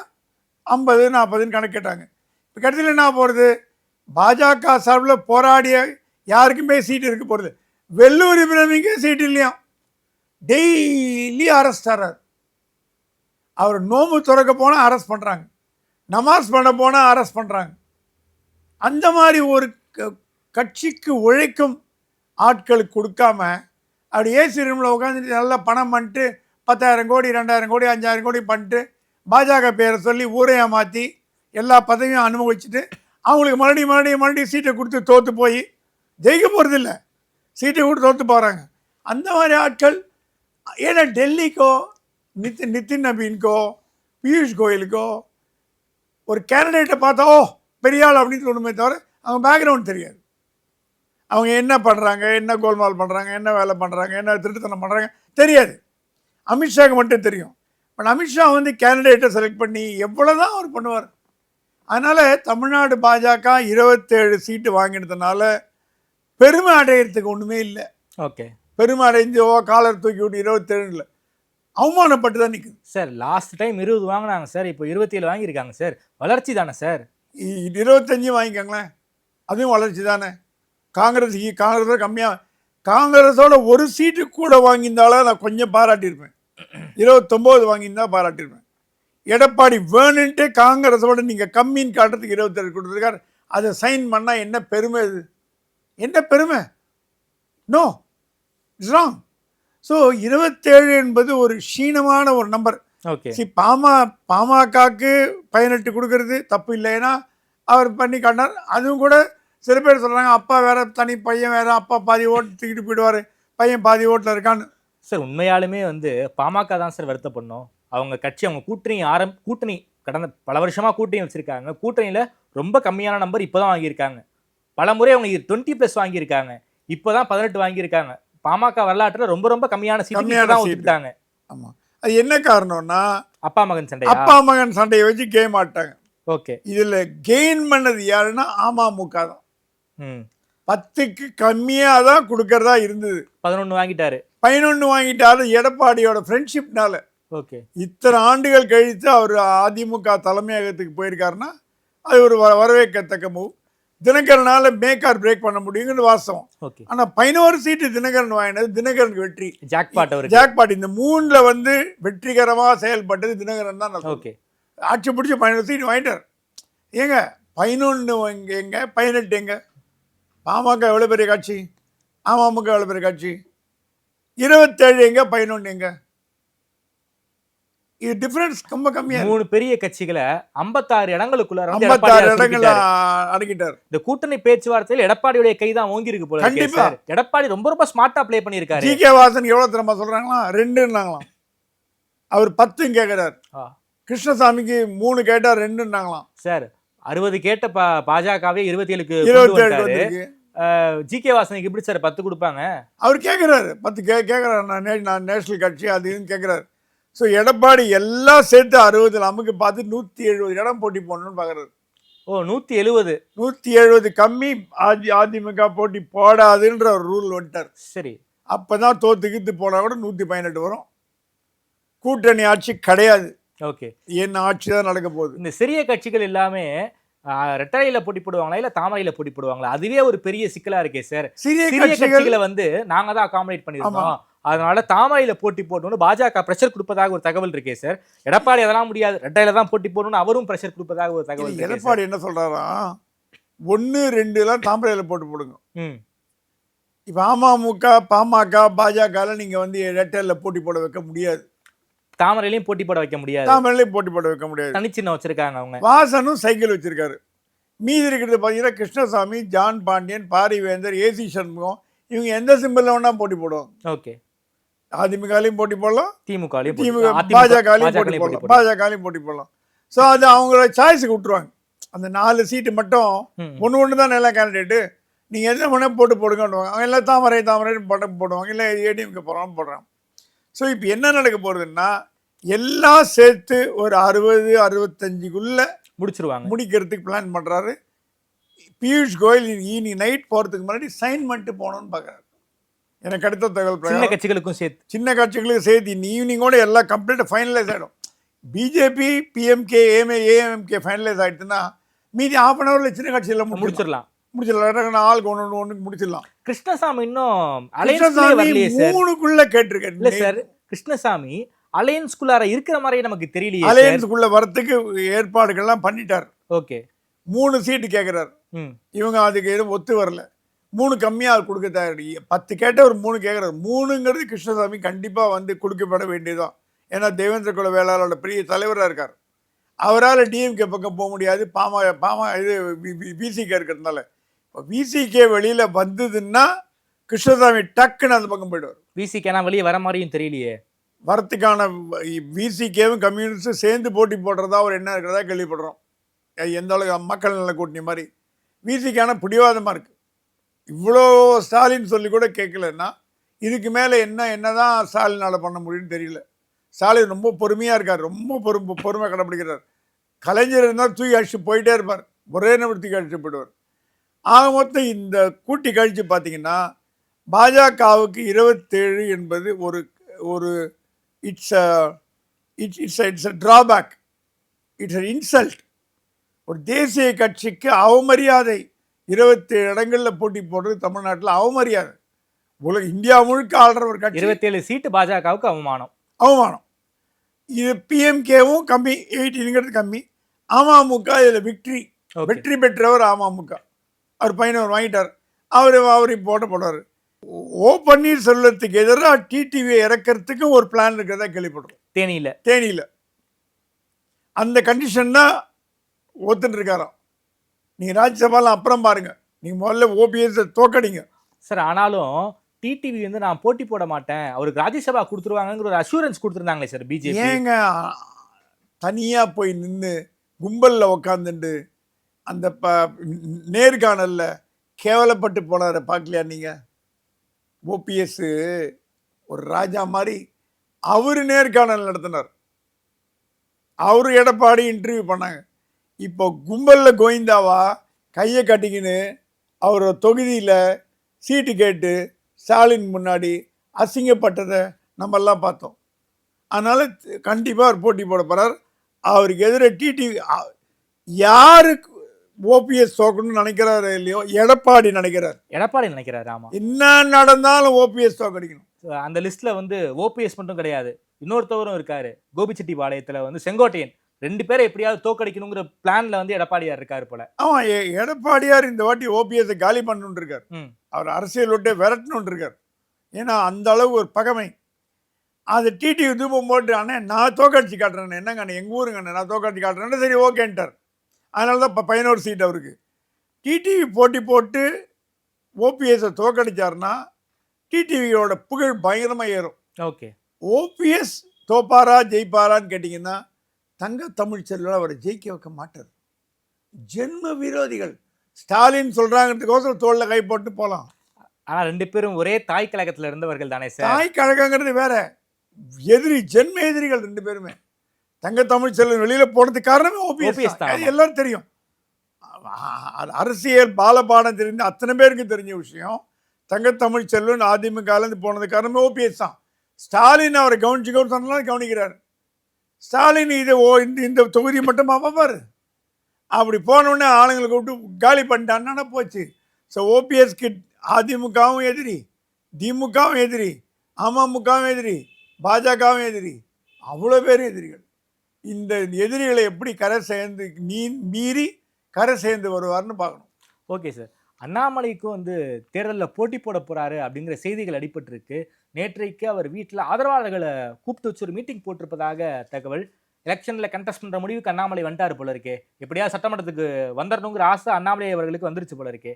50-40 கணக்கிட்டாங்க. இப்போ கடைசியில் என்ன போகிறது? பாஜக சார்பில் போராடிய யாருக்குமே சீட்டு இருக்க போகிறது. வெள்ளூர் இப்ராஹிமுக்கே சீட்டு இல்லையா? டெய்லி அரெஸ்ட் ஆகிறார். அவர் நோம்பு துறக்க போனால் அரெஸ்ட் பண்ணுறாங்க, நமாஸ் பண்ண போனால் அரெஸ்ட் பண்ணுறாங்க. அந்த மாதிரி ஒரு கட்சிக்கு உழைக்கும் ஆட்களுக்கு கொடுக்காம அப்படி ஏசி ரூமில் உட்காந்துட்டு நல்லா பணம் பண்ணிட்டு 10,000 கோடி 2,000 கோடி 5,000 கோடி பண்ணிட்டு பாஜக பேரை சொல்லி ஊரையை மாற்றி எல்லா பதவியும் அனுபவிச்சுட்டு அவங்களுக்கு மறுபடியும் சீட்டை கொடுத்து தோற்று போய் ஜெயிக்க போகிறதில்ல, சீட்டை கொடுத்து தோற்று போகிறாங்க. அந்த மாதிரி ஆட்கள் ஏன்னா டெல்லிக்கோ நிதின் நபீனுக்கோ பியூஷ் கோயலுக்கோ ஒரு கேண்டிடேட்டை பார்த்தா ஓ பெரிய ஆள் அப்படின்னு சொல்லுமே தவிர அவங்க பேக்ரவுண்ட் தெரியாது. அவங்க என்ன பண்ணுறாங்க, என்ன கோல்மால் பண்ணுறாங்க, என்ன வேலை பண்ணுறாங்க, என்ன திருட்டுத்தனம் பண்ணுறாங்க தெரியாது. அமித்ஷாவுக்கு மட்டும் தெரியும். பட் அமித்ஷா வந்து கேண்டிடேட்டை செலக்ட் பண்ணி எவ்வளோ தான் அவர் பண்ணுவார். அதனால் தமிழ்நாடு பாஜக 27 சீட்டு வாங்கினதுனால பெருமை அடையிறதுக்கு ஒன்றுமே இல்லை. ஓகே, பெருமை அடைஞ்சு காலர் தூக்கி விட்டு 27 அவமானப்பட்டு தான் நிற்குது. சார் லாஸ்ட் டைம் 20 வாங்கினாங்க சார், இப்போ 27 வாங்கியிருக்காங்க சார். வளர்ச்சி தானே சார்? 25 வாங்கிக்கோங்களேன், அதுவும் வளர்ச்சி தானே. காங்கிரஸோட கம்மியாக, காங்கிரஸோட 1 சீட்டு கூட வாங்கியிருந்தாலும் நான் கொஞ்சம் பாராட்டியிருப்பேன். 29 வாங்கியிருந்தா பாராட்டியிருப்பேன். எடப்பாடி வேணுன்ட்டு காங்கிரஸோட நீங்கள் கம்மின்னு காட்டுறதுக்கு 27 கொடுத்துருக்காரு. அதை சைன் பண்ணால் என்ன பெருமை? இது என்ன பெருமை? No, it's wrong. ஸோ 27 என்பது ஒரு க்ஷீணமான ஒரு நம்பர். ஓகே, பாமகக்கு 18 கொடுக்கறது தப்பு இல்லை, ஏன்னா அவர் பண்ணி காட்டினார். அதுவும் கூட சில பேர் சொல்கிறாங்க அப்பா வேற தனி பையன் வேற, அப்பா பாதி ஓட்டு தூக்கிட்டு போயிடுவார், பையன் பாதி ஓட்டில் இருக்கான்னு. சார் உண்மையாலுமே வந்து பாமக தான் சார் வருத்தப்படணும். அவங்க கட்சி, அவங்க கூட்டணி கடந்த பல வருஷமா கூட்டணி வச்சிருக்காங்க. கூட்டணியில ரொம்ப கம்மியான நம்பர் இப்பதான் வாங்கியிருக்காங்க. பல முறை அவங்க 20+ வாங்கியிருக்காங்க. இப்பதான் 18 வாங்கியிருக்காங்க. பாமக வரலாற்றுல ரொம்ப ரொம்ப கம்மியான சீட்டு தான் ஒத்துக்கிட்டாங்க. ஆமா, அது என்ன காரணம்னா அப்பா மகன் சண்டை. அப்பா மகன் சண்டையை வச்சு கேம் ஆட்டாங்க. ஓகே, இதுல கெயின் பண்ணது யாருன்னா அமமுக தான். 10க்கு கம்மியா தான் கொடுக்கறதா இருந்தது. 11 வாங்கிட்டாரு. 11 வாங்கிட்டாரு எடப்பாடியோட ஃப்ரெண்ட்ஷிப்னால. ஓகே, இத்தனை ஆண்டுகள் கழித்து அவர் அதிமுக தலைமையகத்துக்கு போயிருக்காருன்னா அது ஒரு வரவேற்கத்தக்க மூவ். தினகரனால மேக் ஆர் பிரேக் பண்ண முடியுங்கிறது வாஸ்தவம். ஓகே. ஆனா 11 சீட்டு தினகரன் வாங்கினது தினகரனுக்கு வெற்றி. ஜாக்பாட் இந்த 3ல வந்து வெற்றிகரமாக செயல்பட்டது தினகரன் தான். ஓகே, ஆட்சி பிடிச்சி 11 சீட்டு வாங்கிட்டார். ஏங்க 11 எங்க 18 எங்க? பாமக எவ்வளோ பெரிய கட்சி, அமமுக எவ்வளோ பெரிய கட்சி? 27 எங்க 11 எங்க? இது டிஃபரன்ஸ் ரொம்ப கம்மியா. 3 பெரிய கட்சிகளை 56 இடங்களுக்குள்ள 56 இடங்களை அடக்கிட்டார். இந்த கூட்டணி பேச்சுவார்த்தையில் எடப்பாடியுடைய கை தான் ஓங்கி இருக்கு போல. கண்டிப்பா எடப்பாடி ரொம்ப ரொம்ப ஸ்மார்ட்டா ப்ளே பண்ணிருக்காரு. ஜி.கே. வாசன் எவ்வளவு திறமா சொல்றாங்களா? 2ன்னாங்களாம். அவர் 10 கேட்கிறார். கிருஷ்ணசாமிக்கு 3 கேட்டா 2ன்னாங்களாம். சார் 60 கேட்ட பாஜகவே 27க்கு 27 ஜி.கே. வாசனுக்கு எப்படி சார் 10 கொடுப்பாங்க? அவர் கேட்கிறாரு 10 கேட்கிறாரு. நான் நேஷனல் கட்சி அது இதுன்னு கேட்கிறாரு. ஸோ எடப்பாடி எல்லாம் சேர்த்து 60 நமக்கு பார்த்து 170 இடம் போட்டி போடணும்னு பார்க்குறாரு. ஓ, 170 கம்மி அதிமுக போட்டி போடாதுன்ற ஒரு ரூல் வந்துட்டார். சரி, அப்பதான் தோத்துக்கிட்டு போனா கூட 118 வரும். கூட்டணி ஆட்சி கிடையாது. ஓகே, என்ன ஆட்சி தான் நடக்க போகுது. இந்த சிறிய கட்சிகள் எல்லாமே ரெட்டரையில போட்டி போடுவாங்களா இல்ல தாமரையில போட்டி போடுவாங்களா? அதுவே ஒரு பெரிய சிக்கலா இருக்கே சார். சிறிய கட்சிகளை வந்து நாங்க தான் அகாமடேட் பண்ணிருக்கோம், அதனால தாமரையில போட்டி போடணும்னு பாஜக பிரஷர் கொடுப்பதாக ஒரு தகவல் இருக்கே சார். எடப்பாடி அதெல்லாம் முடியாது, ரெட்டையில தான் போட்டி போடணும்னு அவரும் பிரஷர் கொடுப்பதாக ஒரு தகவல். எடப்பாடி என்ன சொல்றாரா, 1, 2 தாமரையில போட்டு போடுங்க. இப்ப அமமுக பாமக பாஜக நீங்க வந்து ரெட்டையில போட்டி போட வைக்க முடியாது. தாமரையிலையும் போட்டி போட வைக்க முடியாது. தாமரையிலையும் போட்டி போட வைக்க முடியாது. தனிச்சின்னம் வச்சிருக்காங்க அவங்க. வாசனும் சைக்கிள் வச்சிருக்காரு. மீதி இருக்கிறது பாத்தீங்கன்னா கிருஷ்ணசாமி, ஜான் பாண்டியன், பாரிவேந்தர், ஏசி சண்முகம், இவங்க எந்த சிம்பிள் வேணா போட்டி போடுவாங்க. ஓகே, அதிமுகலையும் போட்டி போடலாம், திமுகலையும் பாஜகலையும் போட்டி போடலாம். ஸோ அது அவங்களோட சாய்ஸுக்கு விட்டுருவாங்க. அந்த 4 சீட்டு மட்டும் ஒன்று தான் நல்லா கேண்டிடேட்டு, நீங்கள் எந்த வேணா போட்டு போடுங்கன்னுவாங்க. அவங்க எல்லாம் தாமரை பட்டம் போடுவாங்க, இல்லை ஏடிஎம்கே போடுறாங்க. ஸோ இப்போ என்ன நடக்க போகிறதுன்னா எல்லாம் சேர்த்து ஒரு 60-65க்குள்ள முடிக்கிறதுக்கு பிளான் பண்ணுறாரு. பியூஷ் கோயல் ஈவினிங் நைட் போகிறதுக்கு முன்னாடி சைன் பண்ணிட்டு போகணும்னு பார்க்குறாரு. எனக்கு அடுத்த தகவல் சின்ன கட்சிகளுக்கும் சேர்த்து ஈவினிங்கோட எல்லாம் கம்ப்ளீட்டாக ஃபைனலைஸ் ஆகிடும். பிஜேபி, பிஎம்கே, ஏஎம்கே ஃபைனலைஸ் ஆகிடுச்சுன்னா மீதி ½ அன் ஹவரில் சின்ன கட்சியில் முடிச்சிடலாம். ஆளுக்கு ஒன்று முடிச்சிடலாம். கிருஷ்ணசாமி இன்னும் 3க்குள்ள கேட்டிருக்காரு. இல்ல சார், கிருஷ்ணசாமி அலையன்ஸ்குள்ளார இருக்கிற மாதிரி நமக்கு தெரியலையே. அலையன்ஸ்குள்ள வரத்துக்கு ஏற்பாடுகள்லாம் பண்ணிட்டார். ஓகே, 3 சீட்டு கேட்கிறார். இவங்க அதுக்கு எதுவும் ஒத்து வரல. 3 கம்மியாக கொடுக்க தயார். 10 கேட்ட ஒரு 3 கேட்கிறார். 3ங்கிறது கிருஷ்ணசாமி கண்டிப்பா வந்து கொடுக்கப்பட வேண்டியதுதான். ஏன்னா தேவேந்திர குல வேளாளோட பெரிய தலைவராக இருக்கார். அவரால் டிஎம்கே பக்கம் போக முடியாது. இது விசிகே இருக்கிறதுனால. விசிகே வெளியில வந்ததுன்னா கிருஷ்ணசாமி டக்குன்னு அந்த பக்கம் போயிடுவார். விசிகேனா வெளியே வர மாதிரியும் தெரியலையே. வரத்துக்கான விசிகேவும் கம்யூனிஸ்டும் சேர்ந்து போட்டி போடுறதா ஒரு என்ன இருக்கிறதா கேள்விப்படுறோம். எந்த அளவுக்கு மக்கள் நல கூட்டணி மாதிரி. விசிகேனா பிடிவாதமாக இருக்கு. இவ்வளோ ஸ்டாலின் சொல்லி கூட கேட்கலன்னா இதுக்கு மேலே என்னதான் ஸ்டாலினால் பண்ண முடியும்னு தெரியல. ஸ்டாலின் ரொம்ப பொறுமையாக இருக்கார், ரொம்ப பொறுமை கடைப்பிடிக்கிறார். கலைஞர் இருந்தால் தூக்கி அழிச்சு போயிட்டே இருப்பார், ஒரே நபர் தூக்கி அழிச்சு போயிடுவார். ஆக மொத்தம் இந்த கூட்டி கழிச்சு பார்த்தீங்கன்னா பாஜகவுக்கு 27 என்பது ஒரு it's a drawback, it's a insult. ஒரு தேசிய கட்சிக்கு அவமரியாதை. 27 இடங்களில் போட்டி போடுறது தமிழ்நாட்டில் அவமரியாதை. இந்தியா முழுக்க ஆள்ற ஒரு கட்சி. 27 சீட்டு பாஜகவுக்கு அவமானம். இது பிஎம்கேவும் கம்மி, 18ங்கிறது கம்மி. அமமுக இதில் வெற்றி பெற்றவர் அமமுக. அவர் பையனவர் வாங்கிட்டார். அவர் போடுறாரு. ஓ பன்னீர்செல்வத்துக்கு எதிராக டிடிவியை இறக்கிறதுக்கு ஒரு பிளான் இருக்கிறதா கேள்விப்படுறோம். தேனியில் அந்த கண்டிஷன் தான் ஒத்துட்டு இருக்காராம். நீங்கள் ராஜ்யசபாலாம் அப்புறம் பாருங்க, நீங்கள் முதல்ல ஓபிஎஸ் தோக்கடிங்க சார். ஆனாலும் டிடிவி வந்து நான் போட்டி போட மாட்டேன், அவருக்கு ராஜ்யசபா கொடுத்துருவாங்கிற ஒரு அஷூரன்ஸ் கொடுத்துருந்தாங்களே சார் பிஜேபி. ஏங்க தனியாக போய் நின்று கும்பலில் உக்காந்துட்டு அந்த நேர்காணலில் கேவலப்பட்டு போனார பார்க்கலையா நீங்கள்? ஓபிஎஸ் ஒரு ராஜா மாதிரி அவர் நேர்காணல் நடத்தினார். அவரு எடப்பாடி இன்டர்வியூ பண்ணாங்க. இப்போ கும்பலில் கோவிந்தாவா கையை கட்டிக்கின்னு அவரோட தொகுதியில் சீட்டு கேட்டு ஸ்டாலின் முன்னாடி அசிங்கப்பட்டதை நம்மெல்லாம் பார்த்தோம். அதனால் கண்டிப்பாக அவர் போட்டி போட போகிறார். அவருக்கு எதிர டிடிவி யாருக்கு ஓபிஎஸ் தோக்கணும்னு நினைக்கிறாரு இல்லையோ எடப்பாடி நினைக்கிறார். ஆமா, என்ன நடந்தாலும் ஓபிஎஸ் தோக்கடிக்கணும். அந்த லிஸ்ட்ல வந்து ஓபிஎஸ் மட்டும் கிடையாது, இன்னொருத்தவரும் இருக்காரு. கோபிச்செட்டிப்பாளையத்துல வந்து செங்கோட்டையன், 2 பேரை எப்படியாவது தோக்கடிக்கணுங்கிற பிளான்ல வந்து எடப்பாடியார் இருக்காரு போல. ஆமா, எடப்பாடியார் இந்த வாட்டி ஓபிஎஸ் காலி பண்ணணும்னு இருக்கார். அவர் அரசியல் விட்டு விரட்டணும்னு இருக்கார். ஏன்னா அந்த அளவு ஒரு பகமை. அது டிடிவி தூபம் போட்டு, அண்ணே நான் தோக்கடிச்சு காட்டுறேன், என்னங்க அண்ணே எங்கள் ஊருங்க அண்ணே நான் தோக்கடிச்சு காட்டுறேன், சரி ஓகேன்ட்டார். அதனால தான் இப்போ 11 சீட் அவருக்கு. டிடிவி போட்டி போட்டு ஓபிஎஸை தோக்கடிச்சாருன்னா டிடிவியோட புகழ் பயங்கரமாக ஏறும். ஓகே, ஓபிஎஸ் தோப்பாரா ஜெயிப்பாரான்னு கேட்டிங்கன்னா தங்க தமிழ்ச்செல்வன் அவரை ஜெயிக்க வைக்க மாட்டார். ஜென்ம விரோதிகள். ஸ்டாலின் சொல்கிறாங்கிறதுக்கோசரம் தோளில் கை போட்டு போகலாம். ஆனால் 2 பேரும் ஒரே தாய் கழகத்தில் இருந்தவர்கள் தானே சார்? தாய் கழகங்கிறது வேற, எதிரி, ஜென்ம எதிரிகள் 2 பேருமே. தங்க தமிழ்ச்செல்வன் வெளியில் போனதுக்கு காரணமே ஓபிஎஸ் தான். எல்லாரும் தெரியும். அரசியல் பாலபாடம் தெரிஞ்ச அத்தனை பேருக்கு தெரிஞ்ச விஷயம். தங்க தமிழ்ச்செல்வன் அதிமுகலேருந்து போனதுக்கு காரணமே ஓபிஎஸ் தான். ஸ்டாலின் அவரை கவனிச்சுக்கணும் கவனிக்கிறார். ஸ்டாலின் இதை இந்த தொகுதி மட்டும் பார்ப்பார். அப்படி போனோடனே ஆளுங்களை கூப்பிட்டு காலி பண்ணிட்டான்னா போச்சு. ஸோ ஓபிஎஸ்க்கு அதிமுகவும் எதிரி, திமுகவும் எதிரி, அமமுகவும் எதிரி, பாஜகவும் எதிரி, அவ்வளோ பேர் எதிரிகள். இந்த எதிரிகளை எப்படி கரை சேர்ந்து மீறி கரை சேர்ந்து வருவார்னு பார்க்கணும். ஓகே சார், அண்ணாமலைக்கும் வந்து தேர்தலில் போட்டி போட போறாரு அப்படிங்கிற செய்திகள் அடிபட்டிருக்கு. நேற்றைக்கு அவர் வீட்டில் ஆதரவாளர்களை கூப்பிட்டு வச்சு ஒரு மீட்டிங் போட்டிருப்பதாக தகவல். எலெக்ஷனில் கண்டெஸ்ட் பண்ணுற முடிவுக்கு அண்ணாமலை வந்துட்டாரு போல இருக்கே. எப்படியா சட்டமன்றத்துக்கு வந்துடணுங்கிற ஆசை அண்ணாமலை அவர்களுக்கு வந்துருச்சு போல இருக்கே.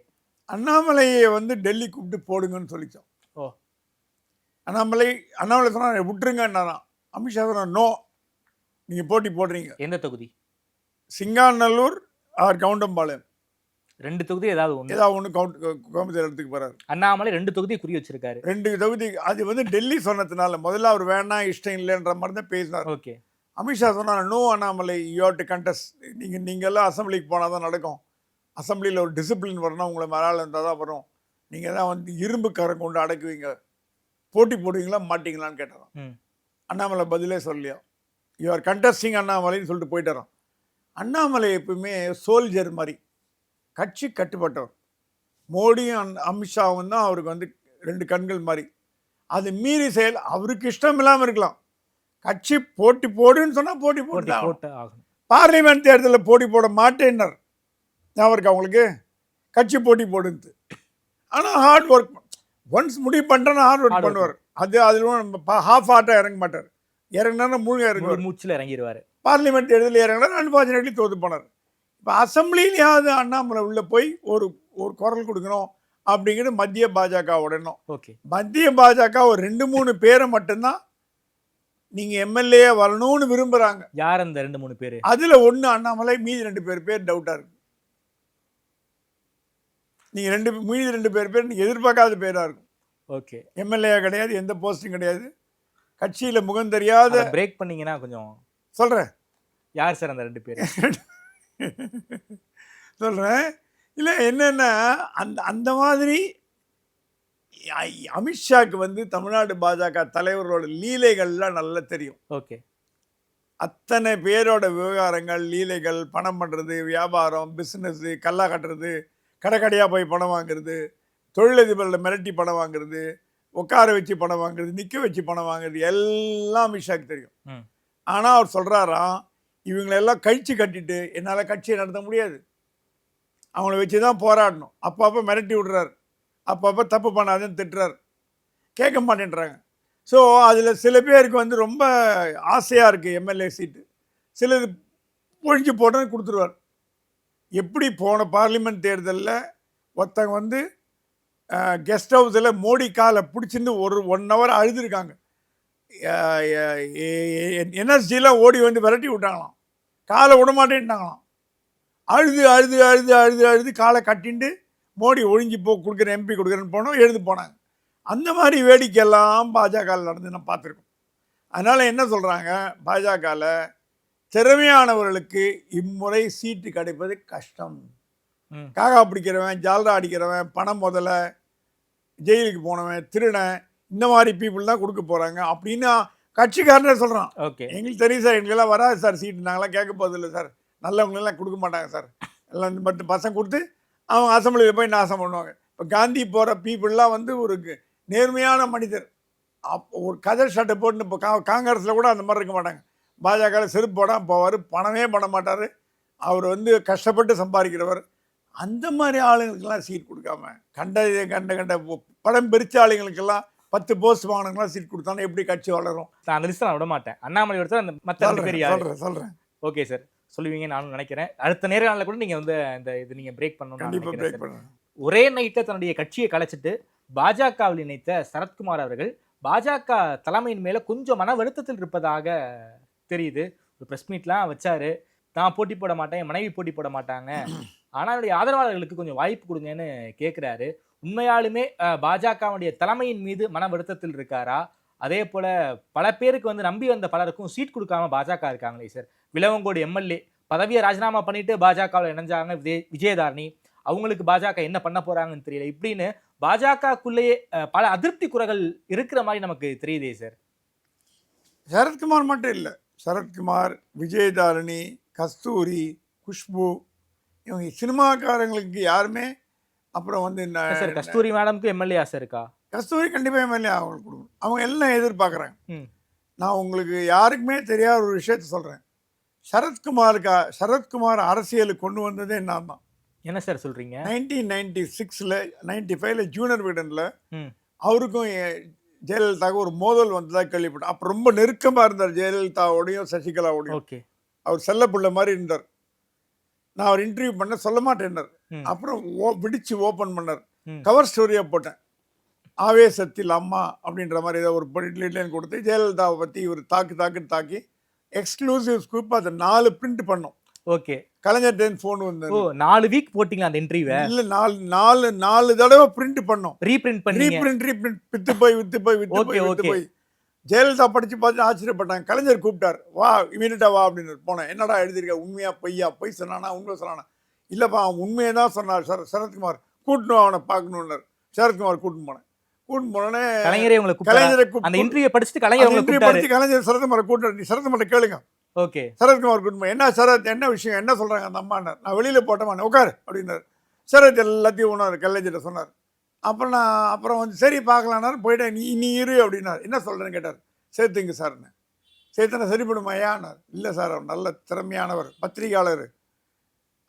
அண்ணாமலையை வந்து டெல்லி கூப்பிட்டு போடுங்கன்னு சொல்லிச்சோம். ஓ, அண்ணாமலை சொன்னா விட்டுருங்கன்னாராம். அமித்ஷா சொன்னா நோ, நீங்கள் போட்டி போடுறீங்க. எந்த தொகுதி? சிங்காநல்லூர் ஆர் கவுண்டம்பாளையம், 2 தொகுதி ஏதாவது ஒன்று கோயம்புத்தூர் இடத்துக்கு போகிறார். அண்ணாமலை 2 தொகுதியை குறி வச்சிருக்காரு. 2 தொகுதி. அது வந்து டெல்லி சொன்னதுனால முதல்ல அவர் வேணாம் இஷ்டம் இல்லைன்ற மாதிரி தான் பேசினார். ஓகே, அமித்ஷா சொன்னார் no Annamalai, you have to contest. நீங்கள் எல்லாம் அசம்பிளிக்கு போனால் தான் நடக்கும். அசம்பிளியில் ஒரு டிசிப்ளின் வரணும், உங்களை மேலால் இருந்தால் தான் வரும். நீங்கள் தான் வந்து இரும்பு கரம் கொண்டு அடக்குவீங்க, போட்டி போடுவீங்களா மாட்டிங்களான்னு கேட்டாராம். அண்ணாமலை பதிலே சொல்லலையா. யூ ஆர் கண்டஸ்டிங் அண்ணாமலைன்னு சொல்லிட்டு போயிட்டாராம். அண்ணாமலை எப்பவுமே சோல்ஜர் மாதிரி, கட்சி கட்டுப்பட்டவர். மோடியும் அமித்ஷாவும் தான் அவருக்கு வந்து 2 கண்கள் மாதிரி. அது மீறி செயல் அவருக்கு இஷ்டம் இல்லாமல் இருக்கலாம். கட்சி போட்டி போடுன்னு சொன்னால் போட்டி போட்டு ஆகும். பார்லிமெண்ட் தேர்தலில் போட்டி போட மாட்டேன்னார். அவருக்கு அவங்களுக்கு கட்சி போட்டி போடுது. ஆனால் ஹார்ட் ஒர்க் ஒன்ஸ் முடிவு பண்ணிட்டோன்னா ஹார்ட் ஒர்க் பண்ணுவார். அதில் ஹாஃப் ஹார்ட்டாக இறங்க மாட்டார். இறங்கினா முழுங்க இறங்குவார், மூச்சில் இறங்கிடுவார். பார்லிமெண்ட் தேர்தலில் இறங்கினா அன்பார்ச்சுனேட்லி தோற்று போனார். இப்போ அசம்பிளிலேயாவது அண்ணாமலை உள்ளே போய் ஒரு குரல் கொடுக்கணும் அப்படிங்கிறது மத்திய பாஜகவோட எண்ணம். ஓகே, மத்திய பாஜக ஒரு 2-3 பேரை மட்டும்தான் நீங்கள் எம்எல்ஏ வரணும்னு விரும்புகிறாங்க. யார் அந்த 2-3 பேர்? அதில் ஒன்று அண்ணாமலை, மீதி 2 பேர் டவுட்டாக இருக்கு. நீங்கள் மீதி 2 பேர் நீங்கள் எதிர்பார்க்காத பேராக இருக்கும். ஓகே, எம்எல்ஏ கிடையாது, எந்த போஸ்டும் கிடையாது, கட்சியில் முகம் தெரியாத. பிரேக் பண்ணீங்கன்னா கொஞ்சம் சொல்கிறேன். யார் சார் அந்த 2 பேர்? சொல்கிறேன். இல்லை என்னென்னா அந்த மாதிரி அமித்ஷாக்கு வந்து தமிழ்நாடு பாஜக தலைவர்களோட லீலைகள்லாம் நல்லா தெரியும். ஓகே, அத்தனை பேரோட விவகாரங்கள், லீலைகள், பணம் பண்ணுறது, வியாபாரம், பிஸ்னஸ்ஸு, கல்லா கட்டுறது, கடையாக போய் பணம் வாங்குறது, தொழிலதிபர்களை மிரட்டி பணம் வாங்குறது, உட்கார வச்சு பணம் வாங்குறது, நிற்க வச்சு பணம் வாங்குறது, எல்லாம் அமித்ஷாக்கு தெரியும். ஆனால் அவர் சொல்கிறாராம், இவங்களெல்லாம் கழிச்சு கட்டிட்டு என்னால் கட்சியை நடத்த முடியாது, அவங்கள வச்சு தான் போராடணும். அப்பப்போ மிரட்டி விடுறாரு, அப்பப்போ தப்பு பண்ணாதுன்னு திட்டுறாரு, கேட்க மாட்டேன்றாங்க. ஸோ அதில் சில பேருக்கு வந்து ரொம்ப ஆசையாக இருக்குது எம்எல்ஏ சீட்டு, சிலது பொழிஞ்சு போட்டோன்னு கொடுத்துருவார். எப்படி போன பார்லிமெண்ட் தேர்தலில் ஒருத்தங்க வந்து கெஸ்ட் ஹவுஸில் மோடி காலை பிடிச்சிருந்து 1 hour அழுதுருக்காங்க. என்எஸ்டிலாம் ஓடி வந்து விரட்டி விட்டாங்களாம், காலை விட மாட்டேன்ட்டாங்களாம். அழுது அழுது அழுது அழுது அழுது காலை கட்டிண்டு மோடி ஒழிஞ்சு கொடுக்குறேன் எம்பி கொடுக்குறேன்னு போனோம், எழுந்து போனாங்க. அந்த மாதிரி வேடிக்கையெல்லாம் பாஜகவில் நடந்து நான் பார்த்துருக்கோம். அதனால் என்ன சொல்கிறாங்க, பாஜகவில் திறமையானவர்களுக்கு இம்முறை சீட்டு கிடைப்பது கஷ்டம். காக்கா பிடிக்கிறவன், ஜால்ரா அடிக்கிறவன், பணம் முதல்ல ஜெயிலுக்கு போனவன், திருடன், இந்த மாதிரி பீப்புள் தான் கொடுக்க போகிறாங்க அப்படின்னு கட்சிக்காரனே சொல்கிறான். ஓகே, எங்களுக்கு தெரியும் சார், எங்களுக்கெல்லாம் வராது சார் சீட்டு, நாங்களாம் கேட்க போதில்லை சார், நல்லவங்களெல்லாம் கொடுக்க மாட்டாங்க சார், எல்லாம் இந்த 10 பசங்க கொடுத்து அவங்க அசம்பிளியில் போய் நாசம் பண்ணுவாங்க. இப்போ காந்தி போகிற பீப்புளெலாம் வந்து ஒரு நேர்மையான மனிதர். ஒரு கதர் ஷர்ட்டை போட்டு இப்போ காங்கிரஸில் கூட அந்த மாதிரி இருக்க மாட்டாங்க. பாஜகவில் செருப்பு போடாமல் போவார், பணமே பண்ண மாட்டார், அவர் வந்து கஷ்டப்பட்டு சம்பாதிக்கிறவர். அந்த மாதிரி ஆளுங்களுக்கெல்லாம் சீட் கொடுக்காம கண்ட படம் பிரித்த ஆளுங்களுக்கெல்லாம் 10 போஸ்ட் வாங்கினவங்களாம் சீட் கொடுத்தாலும் எப்படி கட்சி வளரும்? நான் அந்த லிஸ்ட் நான் விட மாட்டேன். அண்ணாமலை எடுத்து அந்த மற்ற பேர் யாரு? சொல்கிறேன். ஓகே சார், சொல்லுவீங்க நானும் நினைக்கிறேன். அடுத்த நேரங்களில் கூட நீங்கள் வந்து இந்த இது நீங்கள் பிரேக் பண்ணணும். கண்டிப்பாக பிரேக் பண்ணுறேன். ஒரே நைட்டில் தன்னுடைய கட்சியை கலைச்சிட்டு பாஜகவில் இணைத்த சரத்குமார் அவர்கள் பாஜக தலைமையின் மேலே கொஞ்சம் மன வருத்தத்தில் இருப்பதாக தெரியுது. ஒரு ப்ரெஸ் மீட்லாம் வச்சாரு, நான் போட்டி போட மாட்டேன், என் மனைவி போட்டி போட மாட்டாங்க, ஆனால் என்னுடைய ஆதரவாளர்களுக்கு கொஞ்சம் வாய்ப்பு கொடுங்கன்னு கேட்குறாரு. உண்மையாலுமே பாஜகவுடைய தலைமையின் மீது மன வருத்தத்தில் இருக்காரா? அதே போல பல பேருக்கு வந்து நம்பி வந்த பலருக்கும் சீட் கொடுக்காம பாஜக இருக்காங்களே சார். விளவங்கோடு எம்எல்ஏ பதவியை ராஜினாமா பண்ணிட்டு பாஜகவில் இணைஞ்சாங்க விஜயதாரணி, அவங்களுக்கு பாஜக என்ன பண்ண போறாங்கன்னு தெரியல. இப்படின்னு பாஜகக்குள்ளேயே பல அதிருப்தி குறைகள் இருக்கிற மாதிரி நமக்கு தெரியுதே சார். சரத்குமார் மட்டும் இல்லை, சரத்குமார், விஜயதாரணி, கஸ்தூரி, குஷ்பு, இவங்க சினிமாக்காரங்களுக்கு யாருமே. அப்புறம் வந்து சார் கஸ்தூரி மேடம்க்கு எம்எல்ஏ ஆசை இருக்கா? கஸ்தூரி கண்டிப்பாக எம்எல்ஏ அவங்களுக்கு கொடுக்கணும், அவங்க எல்லாம் எதிர்பார்க்குறாங்க. நான் உங்களுக்கு யாருக்குமே தெரியாத ஒரு விஷயத்த சொல்கிறேன். சரத்குமார் அரசியலுக்கு கொண்டு வந்ததே நான் தான். என்ன சார் சொல்றீங்க? 1996ல் 95ல் ஜூனியர் விடனில் அவருக்கும் ஜெயலலிதாவுக்கு ஒரு மோதல் வந்ததாக கேள்விப்பட்டேன். அப்போ ரொம்ப நெருக்கமாக இருந்தார் ஜெயலலிதாவோடையும் சசிகலாவோடையும். ஓகே, அவர் செல்ல பிள்ளை மாதிரி இருந்தார். நான் அவர் இன்டர்வியூ பண்ண சொல்ல மாட்டேன்னார். அப்புறம் விடிச்சு ஓப்பன் பண்ணார், கவர் ஸ்டோரியாக போட்டேன், ஆவேசத்தில் அம்மா அப்படின்ற மாதிரி ஏதோ ஒரு பொலிட்லைன் கொடுத்து ஜெயலலிதாவை பற்றி இவர் தாக்கி எக்ஸ்க்ளூசிவ் ஸ்கூப் அதை 4 பிரிண்ட் பண்ணோம். ஓகே, கலைஞர் ஃபோன் வந்து 4 வீக் போட்டிங்களா அந்த இன்டர்வியூ? இல்லை, 4 தடவை பிரிண்ட் பண்ணோம், ரீபிரிண்ட் வித்து போய் ஜெயலலிதா படிச்சு பார்த்து ஆச்சரியப்பட்டாங்க. கலைஞர் கூப்பிட்டார், வா இமீடியட்டா வா அப்படின்னு. போனேன், என்னடா எழுதிருக்க, உண்மையா பொய்யா, பொய் சொன்னானா உண்மை சொன்னானா? இல்லப்பா அவன் உண்மையை தான் சொன்னார் சார். சரத்குமார் கூட்டணும், அவனை பார்க்கணும்னு. சரத்குமார் கூட்டின்னு போனேன். உடனே கலைஞரை படிச்சுட்டு கலைஞர் சரத்குமாரை கூட்டார். நீ சரத்குமாரை கேளுங்க. ஓகே, சரத்குமார் கூட்டின்னு என்ன சரத், என்ன விஷயம், என்ன சொல்றாங்க அந்த அம்மானார். நான் வெளியில போட்டேன், உட்காரு அப்படின்னாரு. சரத் எல்லாத்தையும் உணர் கலைஞர்கிட்ட சொன்னார். அப்புறம் வந்து சரி பார்க்கலான்னாரு. போயிட்டேன், நீ இரு அப்படின்னார். என்ன சொல்கிறேன்னு கேட்டார். சேர்த்துங்க சார்னு. சேர்த்தனை சரி பண்ணுமா ஐயான்னார். இல்லை சார், அவர் நல்ல திறமையானவர், பத்திரிகையாளர்,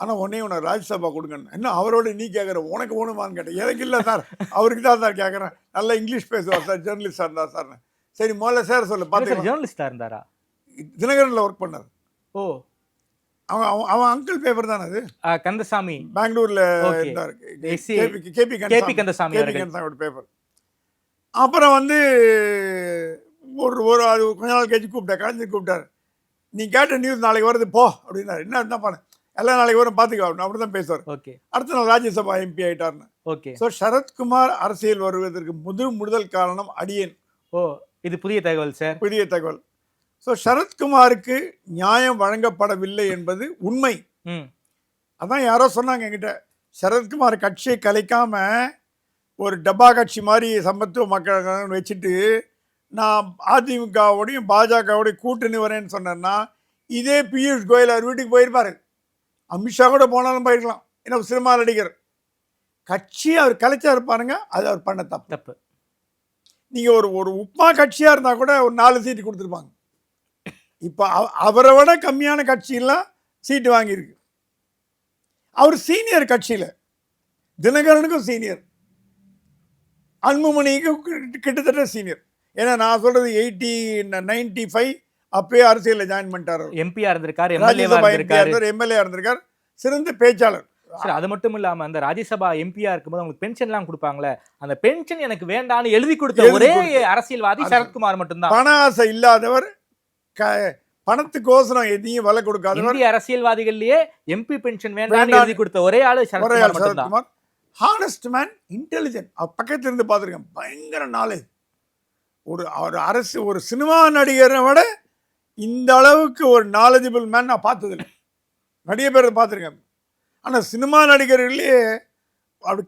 ஆனால் ஒன்றே ராஜ்யசபா கொடுங்கன்னு. என்ன அவரோட நீ கேட்குற, உனக்கு ஒன்றுமான்னு கேட்டேன். எனக்கு இல்லை சார், அவருக்கு தான் சார் கேட்குறேன், நல்லா இங்கிலீஷ் பேசுவார் சார், ஜேர்னலிஸ்டாக இருந்தார் சார்னு. சரி முதல்ல சார் சொல்லு. பார்த்து ஜேர்னலிஸ்டாக இருந்தாரா? தினகரனில் ஒர்க் பண்ணார். ஓ, அவன் அங்கிள் பேப்பர் தானே அது, கந்தசாமி, பெங்களூர்ல இருந்தார். K P Kandasamy paper. அப்புறம் வந்து ஒரு கொஞ்ச நாள் கழிச்சு கலைஞர் கூப்பிட்டார். நீ கேட்ட நியூஸ் நாளைக்கு வருது போ அப்படின்னாரு. என்ன பண்ண, எல்லாம் நாளைக்கு வரும் பார்த்துக்கோ அப்படி தான் பேசுவார். ஓகே, அடுத்த நாள் ராஜ்யசபா எம்பி ஆயிட்டார்னு. ஓகே, ஸோ சரத்குமார் அரசியல் வருவதற்கு முதல் காரணம் அடியேன். ஓ, இது புதிய தகவல் சார், புதிய தகவல். ஸோ சரத்குமாருக்கு நியாயம் வழங்கப்படவில்லை என்பது உண்மை. அதான் யாரோ சொன்னாங்க என்கிட்ட, சரத்குமார் கட்சியை கலைக்காம ஒரு டப்பா கட்சி மாதிரி சமத்துவ மக்கள் வச்சுட்டு நான் அதிமுகவோடையும் பாஜகவோடையும் கூட்டணி வரேன்னு சொன்னேன்னா இதே பியூஷ் கோயல் அவர் வீட்டுக்கு போயிருப்பாரு, அமித்ஷா கூட போனாலும் போயிருக்கலாம். ஏன்னா சினிமா நடிகர், கட்சியை அவர் கலைச்சா இருப்பாருங்க, அது அவர் பண்ண தப்பு. நீங்கள் ஒரு உப்மா கட்சியாக இருந்தால் கூட ஒரு 4 சீட்டு கொடுத்துருப்பாங்க. இப்போ அவரை விட கம்மியான கட்சியெல்லாம் சீட்டு வாங்கியிருக்கு. அவர் சீனியர் கட்சியில், தினகரனுக்கும் சீனியர், அன்புமணிக்கும் கிட்டத்தட்ட சீனியர். ஏன்னா நான் சொல்றது 95 அப்பயே அரசியலில் ஜாயின் பண்ணிட்டார். எம்பியா இருந்திருக்கார், எம்எல்ஏ இருந்திருக்கார், சிறந்த பேச்சாளர். சார் அது மட்டும் இல்லாம அந்த ராஜ்யசபா எம்பியா இருக்கும்போது அவங்களுக்கு பென்ஷன்லாம் கொடுப்பாங்களே, அந்த பென்ஷன் எனக்கு வேண்டான்னு எழுதி கொடுத்த எழுதி ஒரே கொடுத்த- அரசியல்வாதி சரத்குமார் மட்டும்தான். பண ஆசை இல்லாதவர், பணத்துக்கோசரம் எதையும் விலை கொடுக்காதவர். இந்திய அரசியல்வாதிகள்லயே எம்பி பென்ஷன் வேண்டாம்னு வேண்டாம். எழுதி கொடுத்த ஒரே ஆளு ஒரே சரத்குமார் ஆள் மட்டும்தான். சரத்குமார். Honest man, intelligent. அவர் பக்கத்துல இருந்து பார்த்துருக்கேன், பயங்கர நாலேஜ். ஒரு அரசு, ஒரு சினிமா நடிகரை விட இந்த அளவுக்கு ஒரு நாலேஜபிள் மேன் நான் பார்த்ததில்லை. நிறைய பேர் பார்த்துருக்கேன். ஆனால் சினிமா நடிகர்களே அப்படி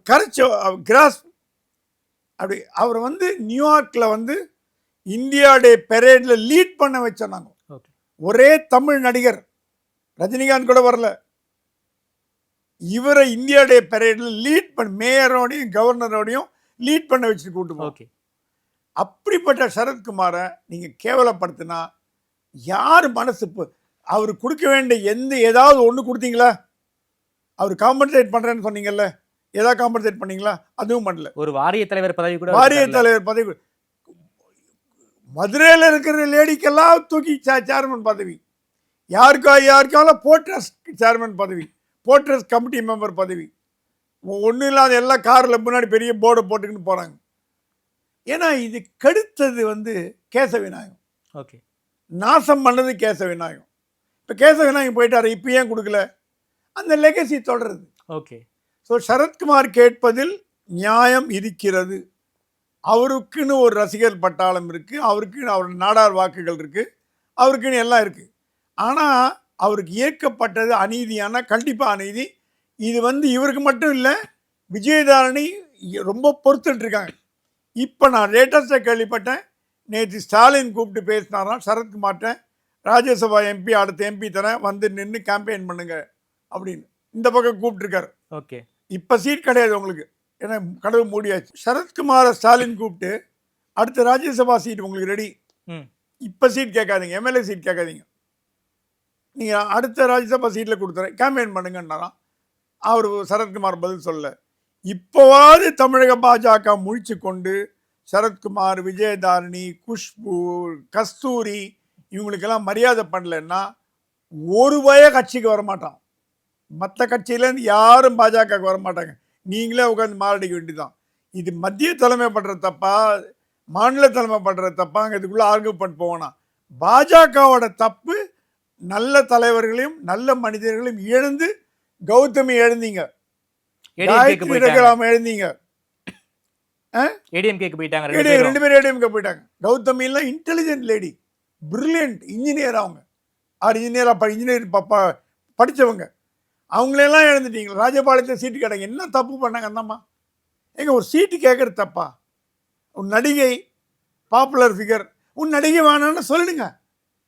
கிராஸ் அப்படி அவர் வந்து நியூயார்க்கில் வந்து இந்தியா டே பெரேடில் லீட் பண்ண வச்சோம். Okay. ஒரே தமிழ் நடிகர், ரஜினிகாந்த் கூட வரல, இவரை இந்தியா டே பெரேடில் லீட் பண்ண, மேயரோடையும் கவர்னரோடையும் லீட் பண்ண வச்சுட்டு கூட்டு போகும். ஓகே. அப்படிப்பட்ட சரத்குமாரை நீங்க கேவலப்படுத்தினா யார் மனசு? அவர் கொடுக்க வேண்டிய ஏதாவது ஒன்று கொடுத்தீங்களா? அவர் காம்பன்சேட் பண்றேன்னு சொன்னீங்கல்ல, ஏதாவது காம்பன்சேட் பண்ணீங்களா? அதுவும் பண்ணல. ஒரு வாரிய தலைவர் பதவி கூட வாரிய வச்சிருக்காருல்ல. தலைவர் பதவி, மதுரையில் இருக்கிற லேடிக்கெல்லாம் தூக்கி சேர்மன் பதவி, யாருக்காலும் போர்ட்ரஸ் சேர்மன் பதவி, போர்ட்ரஸ் கமிட்டி மெம்பர் பதவி, ஒன்றும் இல்லாத எல்லாம் காரில் முன்னாடி பெரிய போர்டை போட்டுக்கின்னு போகிறாங்க. ஏன்னா இது கெடுத்தது வந்து கேசவிநாயகம், ஓகே. நாசம் பண்ணது கேசவிநாயகம். இப்போ கேசவிநாயகம் போயிட்டாரு, இப்போ ஏன் கொடுக்கல? அந்த லெகசி தொடருது. ஓகே. ஸோ சரத்குமார் கேட்பதில் நியாயம் இருக்கிறது. அவருக்குன்னு ஒரு ரசிகர் பட்டாளம் இருக்குது, அவருக்குன்னு அவர் நாடார் வாக்குகள் இருக்குது, அவருக்குன்னு எல்லாம் இருக்குது. ஆனால் அவருக்கு ஏற்கப்பட்டது அநீதியான, கண்டிப்பாக அநீதி. இது வந்து இவருக்கு மட்டும் இல்லை, விஜயதாரணி ரொம்ப பொறுத்துட்டு இருக்காங்க. இப்போ நான் லேட்டஸ்ட்டாக கேள்விப்பட்டேன், நேற்று ஸ்டாலின் கூப்பிட்டு பேசினாராம் சரத்குமார்ட்ட, ராஜ்யசபா எம்பி அடுத்த எம்பி தரேன், வந்து நின்று கேம்பெயின் பண்ணுங்க அப்படின்னு இந்த பக்கம் கூப்பிட்டுருக்காரு. ஓகே. இப்போ சீட் கிடையாது உங்களுக்கு, ஏன்னா கதவு மூடியாச்சு. சரத்குமாரை ஸ்டாலின் கூப்பிட்டு அடுத்த ராஜ்யசபா சீட் உங்களுக்கு ரெடி, இப்போ சீட் கேட்காதீங்க, எம்எல்ஏ சீட் கேட்காதீங்க, நீங்கள் அடுத்த ராஜ்யசபா சீட்டில் கொடுத்துறேன், கேம்பெயின் பண்ணுங்கன்னாராம். அவர் சரத்குமார் பதில் சொல்ல. இப்போவாது தமிழக பாஜக முழிச்சு கொண்டு சரத்குமார், விஜயதாரணி, குஷ்பு, கஸ்தூரி இவங்களுக்கெல்லாம் மரியாதை பண்ணலன்னா ஒரு கட்சிக்கு வரமாட்டான். மற்ற கட்சியிலேருந்து யாரும் பாஜகவுக்கு வரமாட்டாங்க. நீங்களே உட்காந்து மாரடிக்க வேண்டியதான். இது மத்திய தலைமை பண்ணுற தப்பா, மாநில தலைமை பண்ணுற தப்பாங்க, இதுக்குள்ளே ஆர்கியூ பண்ணி போவோம்னா பாஜகவோட தப்பு. நல்ல தலைவர்களையும் நல்ல மனிதர்களையும் இழந்து, கௌதமி எழுந்தீங்க, எழுந்தீங்க, ஏடிஎம்கேக்கு போயிட்டாங்க, ரெண்டு பேரும் ஏடிஎம்கே போயிட்டாங்க. கௌதமி எல்லாம் இன்டெலிஜென்ட் லேடி, பிரில்லியன்ட் இன்ஜினியர், அவங்க இன்ஜினியர் படித்தவங்க, அவங்களெல்லாம் எழுந்துட்டீங்க. ராஜபாளையத்தில் சீட்டு கேட்டாங்க, என்ன தப்பு பண்ணாங்க அந்தம்மா? எங்க ஒரு சீட்டு கேட்கறது தப்பா? உன் நடிகை பாப்புலர் ஃபிகர், உன் நடிகை வேணான்னு சொல்லிடுங்க,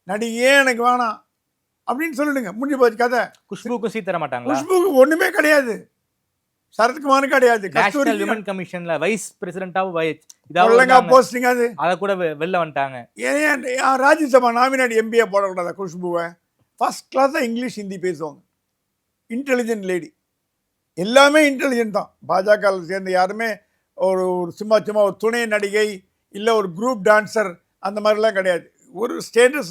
நடிகையே எனக்கு வேணாம் அப்படின்னு சொல்லிடுங்க, முடிஞ்சு போச்சு கதை. குஷ்புக்கும் சீட் தர மாட்டாங்க. குஷ்புக்கு ஒண்ணுமே கிடையாது, சரத்குமார் கிடையாது. நேஷனல் விமன் கமிஷன்ல வைஸ் பிரசிடென்ட்டா போஸ்டிங் அது, அத கூட வெளில வந்துட்டாங்க. ஏன் ராஜ்யசபா நாமினேட் எம்பிஏ போடக்கூடாதா குஷ்புவை? ஃபர்ஸ்ட் கிளாஸா இங்கிலீஷ் ஹிந்தி பேசுவாங்க, இன்டெலிஜென்ட் லேடி, எல்லாமே இன்டெலிஜென்ட் தான். பாஜகவில் சேர்ந்த யாருமே ஒரு சும்மா ஒரு துணை நடிகை இல்லை ஒரு குரூப் டான்சர் அந்த மாதிரிலாம் கிடையாது. ஒரு ஸ்டேட்டஸ்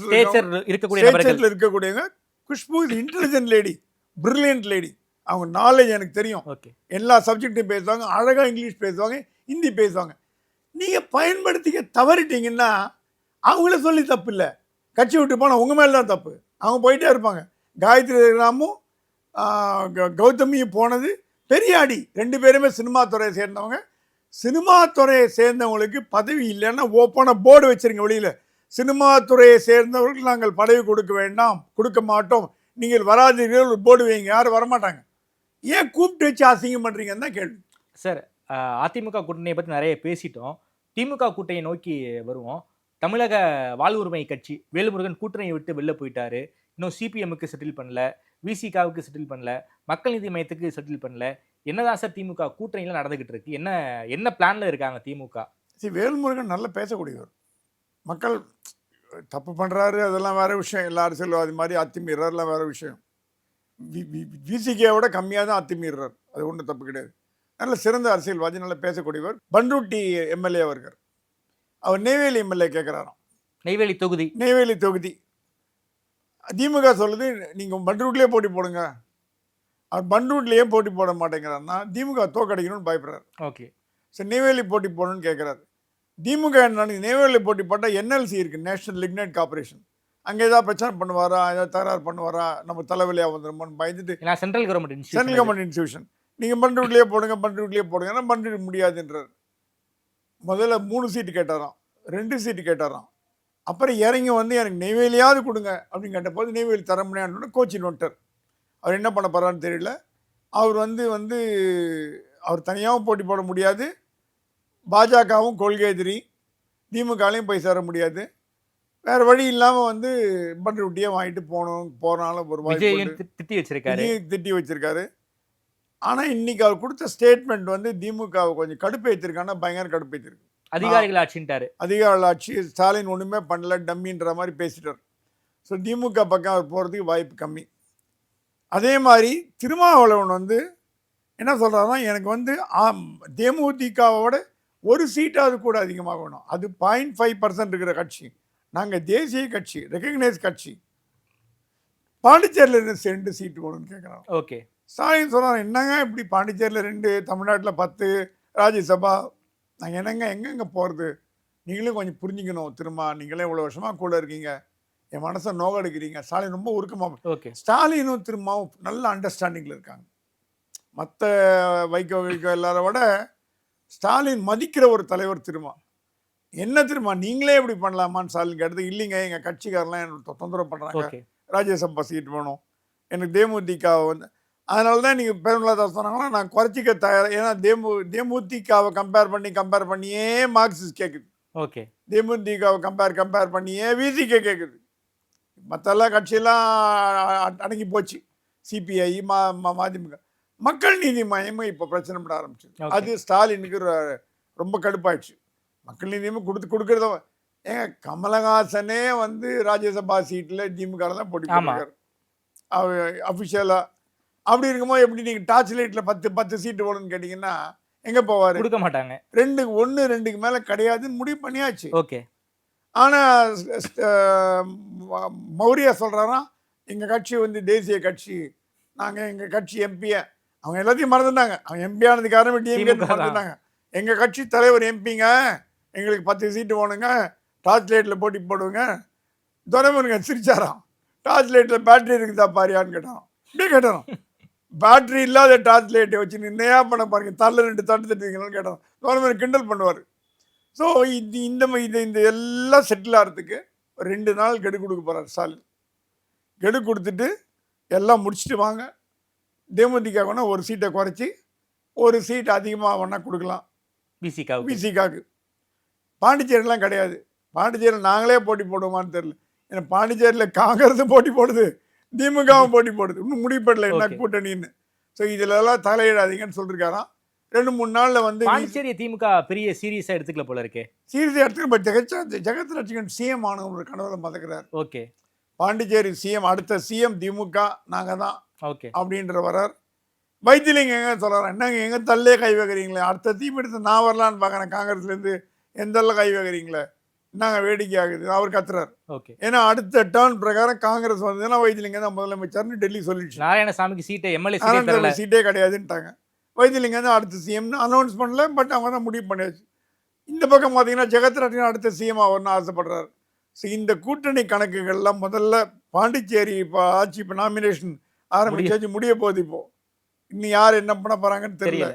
இருக்கக்கூடியவங்க. Khushbu is intelligent lady, brilliant lady. அவங்க நாலேஜ் எனக்கு தெரியும், எல்லா சப்ஜெக்டையும் பேசுவாங்க, அழகாக இங்கிலீஷ் பேசுவாங்க, ஹிந்தி பேசுவாங்க. நீங்கள் பயன்படுத்திக்க தவறிட்டீங்கன்னா அவங்கள சொல்லி தப்பு இல்லை, கட்சி விட்டு போனால் உங்கள் மேலே தான் தப்பு. அவங்க போயிட்டே இருப்பாங்க. காயத்ரி ராமும் கௌதமியும் போனது பெரிய அடி. ரெண்டு பேருமே சினிமா துறையை சேர்ந்தவங்க. சினிமா துறையை சேர்ந்தவங்களுக்கு பதவி இல்லைன்னா ஓப்பனாக போர்டு வச்சுருங்க வெளியில், சினிமா துறையை சேர்ந்தவர்களுக்கு நாங்கள் பதவி கொடுக்க வேண்டாம், கொடுக்க மாட்டோம், நீங்கள் வராதீர்கள் ஒரு போர்டு வைங்க, யாரும் வரமாட்டாங்க. ஏன் கூப்பிட்டு வச்சு அசிங்கம் பண்ணுறீங்கன்னு தான் கேள்வி. சார், அதிமுக கூட்டணியை பற்றி நிறைய பேசிட்டோம், திமுக கூட்டணியை நோக்கி வருவோம். தமிழக வாழ்வுரிமை கட்சி வேலுமுருகன் கூட்டணியை விட்டு வெளில போயிட்டாரு. இன்னும் சிபிஎம்முக்கு செட்டில் பண்ணல, விசிகாவுக்கு செட்டில் பண்ணல, மக்கள் நீதி மையத்துக்கு செட்டில் பண்ணல. என்னதான் சார் திமுக கூட்டணியில் நடந்துகிட்டு இருக்கு? என்ன பிளான்ல இருக்காங்க திமுக? வேல்முருகன் நல்லா பேசக்கூடியவர், மக்கள் தப்பு பண்ணுறாரு அதெல்லாம் வேற விஷயம், எல்லா அரசியல்வாதி மாதிரி அத்துமீறாருலாம் வேற விஷயம். விசிகாவோட கம்மியாக தான் அத்துமீறார், அது ஒன்றும் தப்பு கிடையாது. நல்ல சிறந்த அரசியல்வாதி, நல்லா பேசக்கூடியவர். பண்ருட்டி எம்எல்ஏ அவர்கள், அவர் நெய்வேலி எம்எல்ஏ கேட்குறாராம், நெய்வேலி தொகுதி திமுக சொல்லுது, நீங்கள் பண்ருட்டிலே போட்டி போடுங்க, அவர் பண்ருட்டிலேயே போட்டி போட மாட்டேங்கிறாருன்னா திமுக தோக்கடிக்கணும்னு பயப்படுறாரு. ஓகே. சரி, நெய்வேலி போட்டி போடணும்னு கேட்குறாரு. திமுக என்ன நெய்வேலி போட்டி போட்டால் என்எல்சி இருக்குது, நேஷனல் லிக்னைட் கார்பரேஷன். அங்கே ஏதாவது பிரச்சனை பண்ணுவாரா, ஏதாவது தகராறு பண்ணுவாரா, நம்ம தலைவலியாக வந்துடுமோன்னு பயந்துட்டு சென்ட்ரல் கவர்மெண்ட் இன்ஸ்டியூஷன் நீங்கள் பண்ருட்டிலேயே போடுங்க, ஏன்னா பண்ருட்டி முடியாதுன்றார். முதல்ல 3 சீட்டு கேட்டாராம், 2 சீட்டு கேட்டாராம். அப்புறம் இறங்கி வந்து எனக்கு நெய்வேலியாவது கொடுங்க அப்படின்னு கேட்டபோது நெய்வேலி தர முடியாதுன்னு கோச்சின் வந்துட்டார். அவர் என்ன பண்ண போகிறான்னு தெரியல. அவர் வந்து அவர் தனியாகவும் போட்டி போட முடியாது, பாஜகவும் கொள்கை எதிரி, திமுகலையும் போய் சேர முடியாது. வேறு வழி இல்லாமல் வந்து பண்ருட்டியே வாங்கிட்டு போனாலும் ஒரு வாய்ப்பு திட்டி வச்சிருக்காரு. ஆனால் இன்னைக்கு அவர் கொடுத்த ஸ்டேட்மெண்ட் வந்து திமுகவை கொஞ்சம் கடுப்பேற்றிருக்காங்கன்னா பயங்கர கடுப்பேற்றிருக்கு. அதிகாரிகள் ஆட்சின்ட்டாரு. அதிகாரிகள் ஆட்சி, ஸ்டாலின் ஒன்றுமே பண்ணல, டம்மின்ற மாதிரி பேசிட்டார். ஸோ திமுக பக்கம் அவர் போகிறதுக்கு வாய்ப்பு கம்மி. அதே மாதிரி திருமாவளவன் வந்து என்ன சொல்கிறாருன்னா, எனக்கு வந்து தேமுதிகவோட ஒரு சீட்டாவது கூட அதிகமாக வேணும். அது 0.5% இருக்கிற கட்சி, நாங்கள் தேசிய கட்சி, ரெகக்னைஸ் கட்சி. பாண்டிச்சேரியில் 2 சீட்டு வேணும்னு கேட்குறாங்க. ஓகே. ஸ்டாலின் சொல்கிறாங்க, என்னங்க இப்படி பாண்டிச்சேரியில் 2, தமிழ்நாட்டில் 10, ராஜ்யசபா, நாங்கள் எங்கெங்கே போகிறது, நீங்களும் கொஞ்சம் புரிஞ்சுக்கணும். திரும்ப நீங்களே இவ்வளோ வருஷமாக கூட இருக்கீங்க, என் மனசை நோகடிக்கிறீங்க. ஸ்டாலின் ரொம்ப உருக்கமாக. ஓகே. ஸ்டாலினும் திரும்பவும் நல்ல அண்டர்ஸ்டாண்டிங்கில் இருக்காங்க. மற்ற வைகோ எல்லாரை விட ஸ்டாலின் மதிக்கிற ஒரு தலைவர் திரும்ப. என்ன திரும்ப நீங்களே இப்படி பண்ணலாமான்னு ஸ்டாலின் கேட்டது. இல்லைங்க, எங்கள் கட்சிக்காரெலாம் எனக்கு தொந்தரவு பண்ணுறாங்க, ராஜ்யசபா சீட் வேணும், எனக்கு தேமுதிகவை வந்து அதனால தான் நீங்கள் பிரேமலதா சொன்னாங்கன்னா நான் குறைச்சிக்க தயார். ஏன்னா தேமுதிகவை கம்பேர் பண்ணியே மார்க்சிஸ்ட் கேட்குது. ஓகே. தேமுதிகவை கம்பேர் பண்ணியே விசிகே கேட்குது. மற்றெல்லாம் கட்சியெல்லாம் அடங்கி போச்சு. சிபிஐ, மதிமுக, மக்கள் நீதி மையமும் இப்போ பிரச்சனை பண்ண ஆரம்பிச்சு. அது ஸ்டாலினுக்கு ரொம்ப கடுப்பாயிடுச்சு. மக்கள் நீதியமும் கொடுக்குறத ஏங்க கமலஹாசனே வந்து ராஜ்யசபா சீட்டில் திமுக தான் போட்டி போட்டிருக்காரு அஃபிஷியலாக. அப்படி இருக்கும்போது எப்படி நீங்கள் டார்ச் லைட்டில் 10 சீட்டு போடணும்னு கேட்டிங்கன்னா எங்கே போவார்? கொடுக்க மாட்டாங்க. 2க்கு மேலே கிடையாதுன்னு முடிவு பண்ணியாச்சு. ஓகே. ஆனால் மௌரியா சொல்கிறாராம், எங்கள் கட்சி வந்து தேசிய கட்சி, நாங்கள் எங்கள் கட்சி எம்பியை, அவங்க எல்லாத்தையும் மறந்துட்டாங்க. அவங்க எம்பி ஆனதுக்கு காரணம் டிஎம்கே மறந்துட்டாங்க. எங்கள் கட்சி தலைவர் எம்பிங்க, எங்களுக்கு 10 சீட்டு போகணுங்க, டார்ச் லைட்டில் போட்டி போடுவோங்க. துரைமுருங்க சிரிச்சாராம். டார்ச் லைட்டில் பேட்டரி இருக்குதா பாரியான்னு கேட்டான். இப்படியே கேட்டான், பேட்டரி இல்லாத டார்ச் லைட்டை வச்சு நின்னையா பண்ண பாருங்க, தள்ள 2 தட்டு தட்டுவீங்களான்னு கேட்டான். துரைமுருகன் கிண்டல் பண்ணுவார். ஸோ இந்த எல்லாம் செட்டில் ஆகிறதுக்கு 2 நாள் கெடு கொடுக்க போகிறார் ஸ்டாலின். கெடு கொடுத்துட்டு எல்லாம் முடிச்சுட்டு வாங்க, தேமுதிக வேணால் ஒரு சீட்டை குறைச்சி ஒரு சீட் அதிகமாக வேணால் கொடுக்கலாம் விசிகாவுக்கு. பாண்டிச்சேரிலாம் கிடையாது. பாண்டிச்சேரியில் நாங்களே போட்டி போடுவோமான்னு தெரியல. ஏன்னா பாண்டிச்சேரியில் காங்கிரஸும் போட்டி போடுது, திமுகவும் போட்டி போடுது. இன்னும் முடிப்படல என்ன கூட்டணின்னு. ஸோ இதிலெல்லாம் தலையிடாதீங்கன்னு சொல்லியிருக்காராம். 2-3 நாளில் வந்து பாண்டிச்சேரி திமுக பெரிய சீரியஸாக எடுத்துக்கல போல இருக்கே. சீரியஸாக எடுத்துக்க ஜெகத் ரட்சகன் சிஎம் ஆன ஒரு கனவுல மதக்கிறார். ஓகே. பாண்டிச்சேரி சிஎம், அடுத்த சிஎம் திமுக நாங்கள் தான். ஓகே. அப்படின்ற வரார். வைத்திலிங்க எங்க சொல்கிறார், என்னங்க எங்கே தள்ளே கை வைக்கிறீங்களே, அடுத்த தீம் எடுத்து நான் வரலான்னு பார்க்குறேன், காங்கிரஸ்லேருந்து எந்தெல்லாம் கை வைக்கிறீங்களே, என்னங்க வேடிக்கை ஆகுது அவர் கத்துறாரு. ஓகே. ஏன்னா அடுத்த டேர்ன் பிரகாரம் காங்கிரஸ் வந்ததுன்னா வைத்திலிங்க தான் முதலமைச்சர்னு டெல்லி சொல்லிடுச்சு. நாராயணசாமிக்கு எம்எல்ஏ சீட்டே கிடையாதுன்ட்டாங்க. வைத்திலிங்க தான் அடுத்த சிஎம்னு அனௌன்ஸ் பண்ணல, பட் அவங்க தான் முடிவு பண்ணியாச்சு. இந்த பக்கம் பார்த்தீங்கன்னா ஜெகத் ரட்சகன் அடுத்த சிஎம் ஆகணும்னு ஆசைப்படுறாரு. ஸோ இந்த கூட்டணி கணக்குகள்லாம் முதல்ல பாண்டிச்சேரி இப்போ ஆட்சி, இப்போ நாமினேஷன் ஆரம்பிச்சாச்சு, முடிய போகுது. இப்போது இன்னும் யார் என்ன பண்ண போகிறாங்கன்னு தெரியல.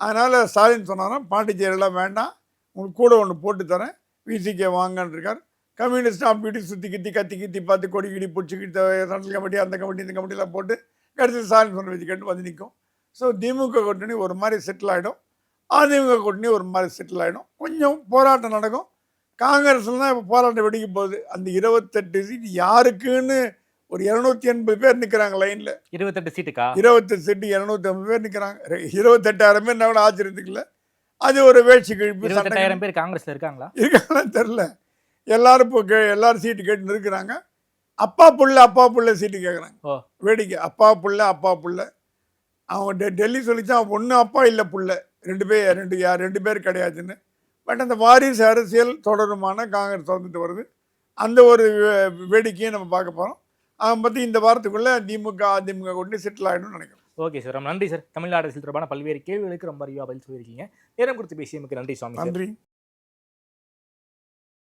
அதனால் ஸ்டாலின் சொன்னாராம், பாண்டிச்சேரியெல்லாம் வேண்டாம், உங்களுக்கு கூட ஒன்று போட்டு தரேன், விசிகே வாங்கன்னு இருக்கார். கம்யூனிஸ்ட் அப்படி சுற்றி கத்தி பார்த்து கொடி கிடி பிடிச்சிக்கிட்டு சென்ட்ரல் கமிட்டி, அந்த கமிட்டி, இந்த கமிட்டிலாம் போட்டு கடைசி ஸ்டாலின் சொன்ன வச்சு கேட்டு வந்து நிற்கும். ஸோ திமுக கூட்டணி ஒரு மாதிரி செட்டில் ஆகிடும், அதிமுக கூட்டணி ஒரு மாதிரி செட்டில் ஆகிடும். கொஞ்சம் போராட்டம் நடக்கும். காங்கிரஸில் தான் இப்போ போராட்டம் வெடிக்க போகுது. அந்த 28 சீட் யாருக்குன்னு ஒரு 280 பேர் நிற்கிறாங்க லைனில். 28 சீட்டுக்கா? 28 சீட்டு 250 பேர் நிற்கிறாங்க. 28,000 பேர் கூட ஆச்சரியத்துக்குல. அது ஒரு வேட்சி கழிப்பு. 28,000 பேர் காங்கிரஸில் இருக்காங்களான்னு தெரில. எல்லாரும் இப்போ எல்லாரும் சீட்டு கேட்டு இருக்கிறாங்க. அப்பா புள்ள சீட்டு கேட்குறாங்க. வேடிக்கை, அப்பா புள்ள. அவங்க டெல்லி சொல்லிச்சான், ஒன்று அப்பா இல்லை புள்ள, 2 பேர் கிடையாதுன்னு. பட் அந்த வாரிசு அரசியல் தொடருமான காங்கிரஸ் தொடர்ந்துட்டு வருது. அந்த ஒரு வேடிக்கையை நம்ம பார்க்க போகிறோம். அதை பற்றி இந்த வாரத்துக்குள்ளே திமுக அதிமுக கொண்டு செட்டில் ஆகிடும்னு நினைக்கிறோம். ஓகே சார், ரொம்ப நன்றி சார். தமிழ்நாடு அரசியல் தொடர்பான பல்வேறு கேள்விகளுக்கு ரொம்ப அறிவா பதில் சொல்லியிருக்கீங்க. நேரம் கொடுத்து பேசியமைக்கு நன்றி சுவாமி சார். நன்றி.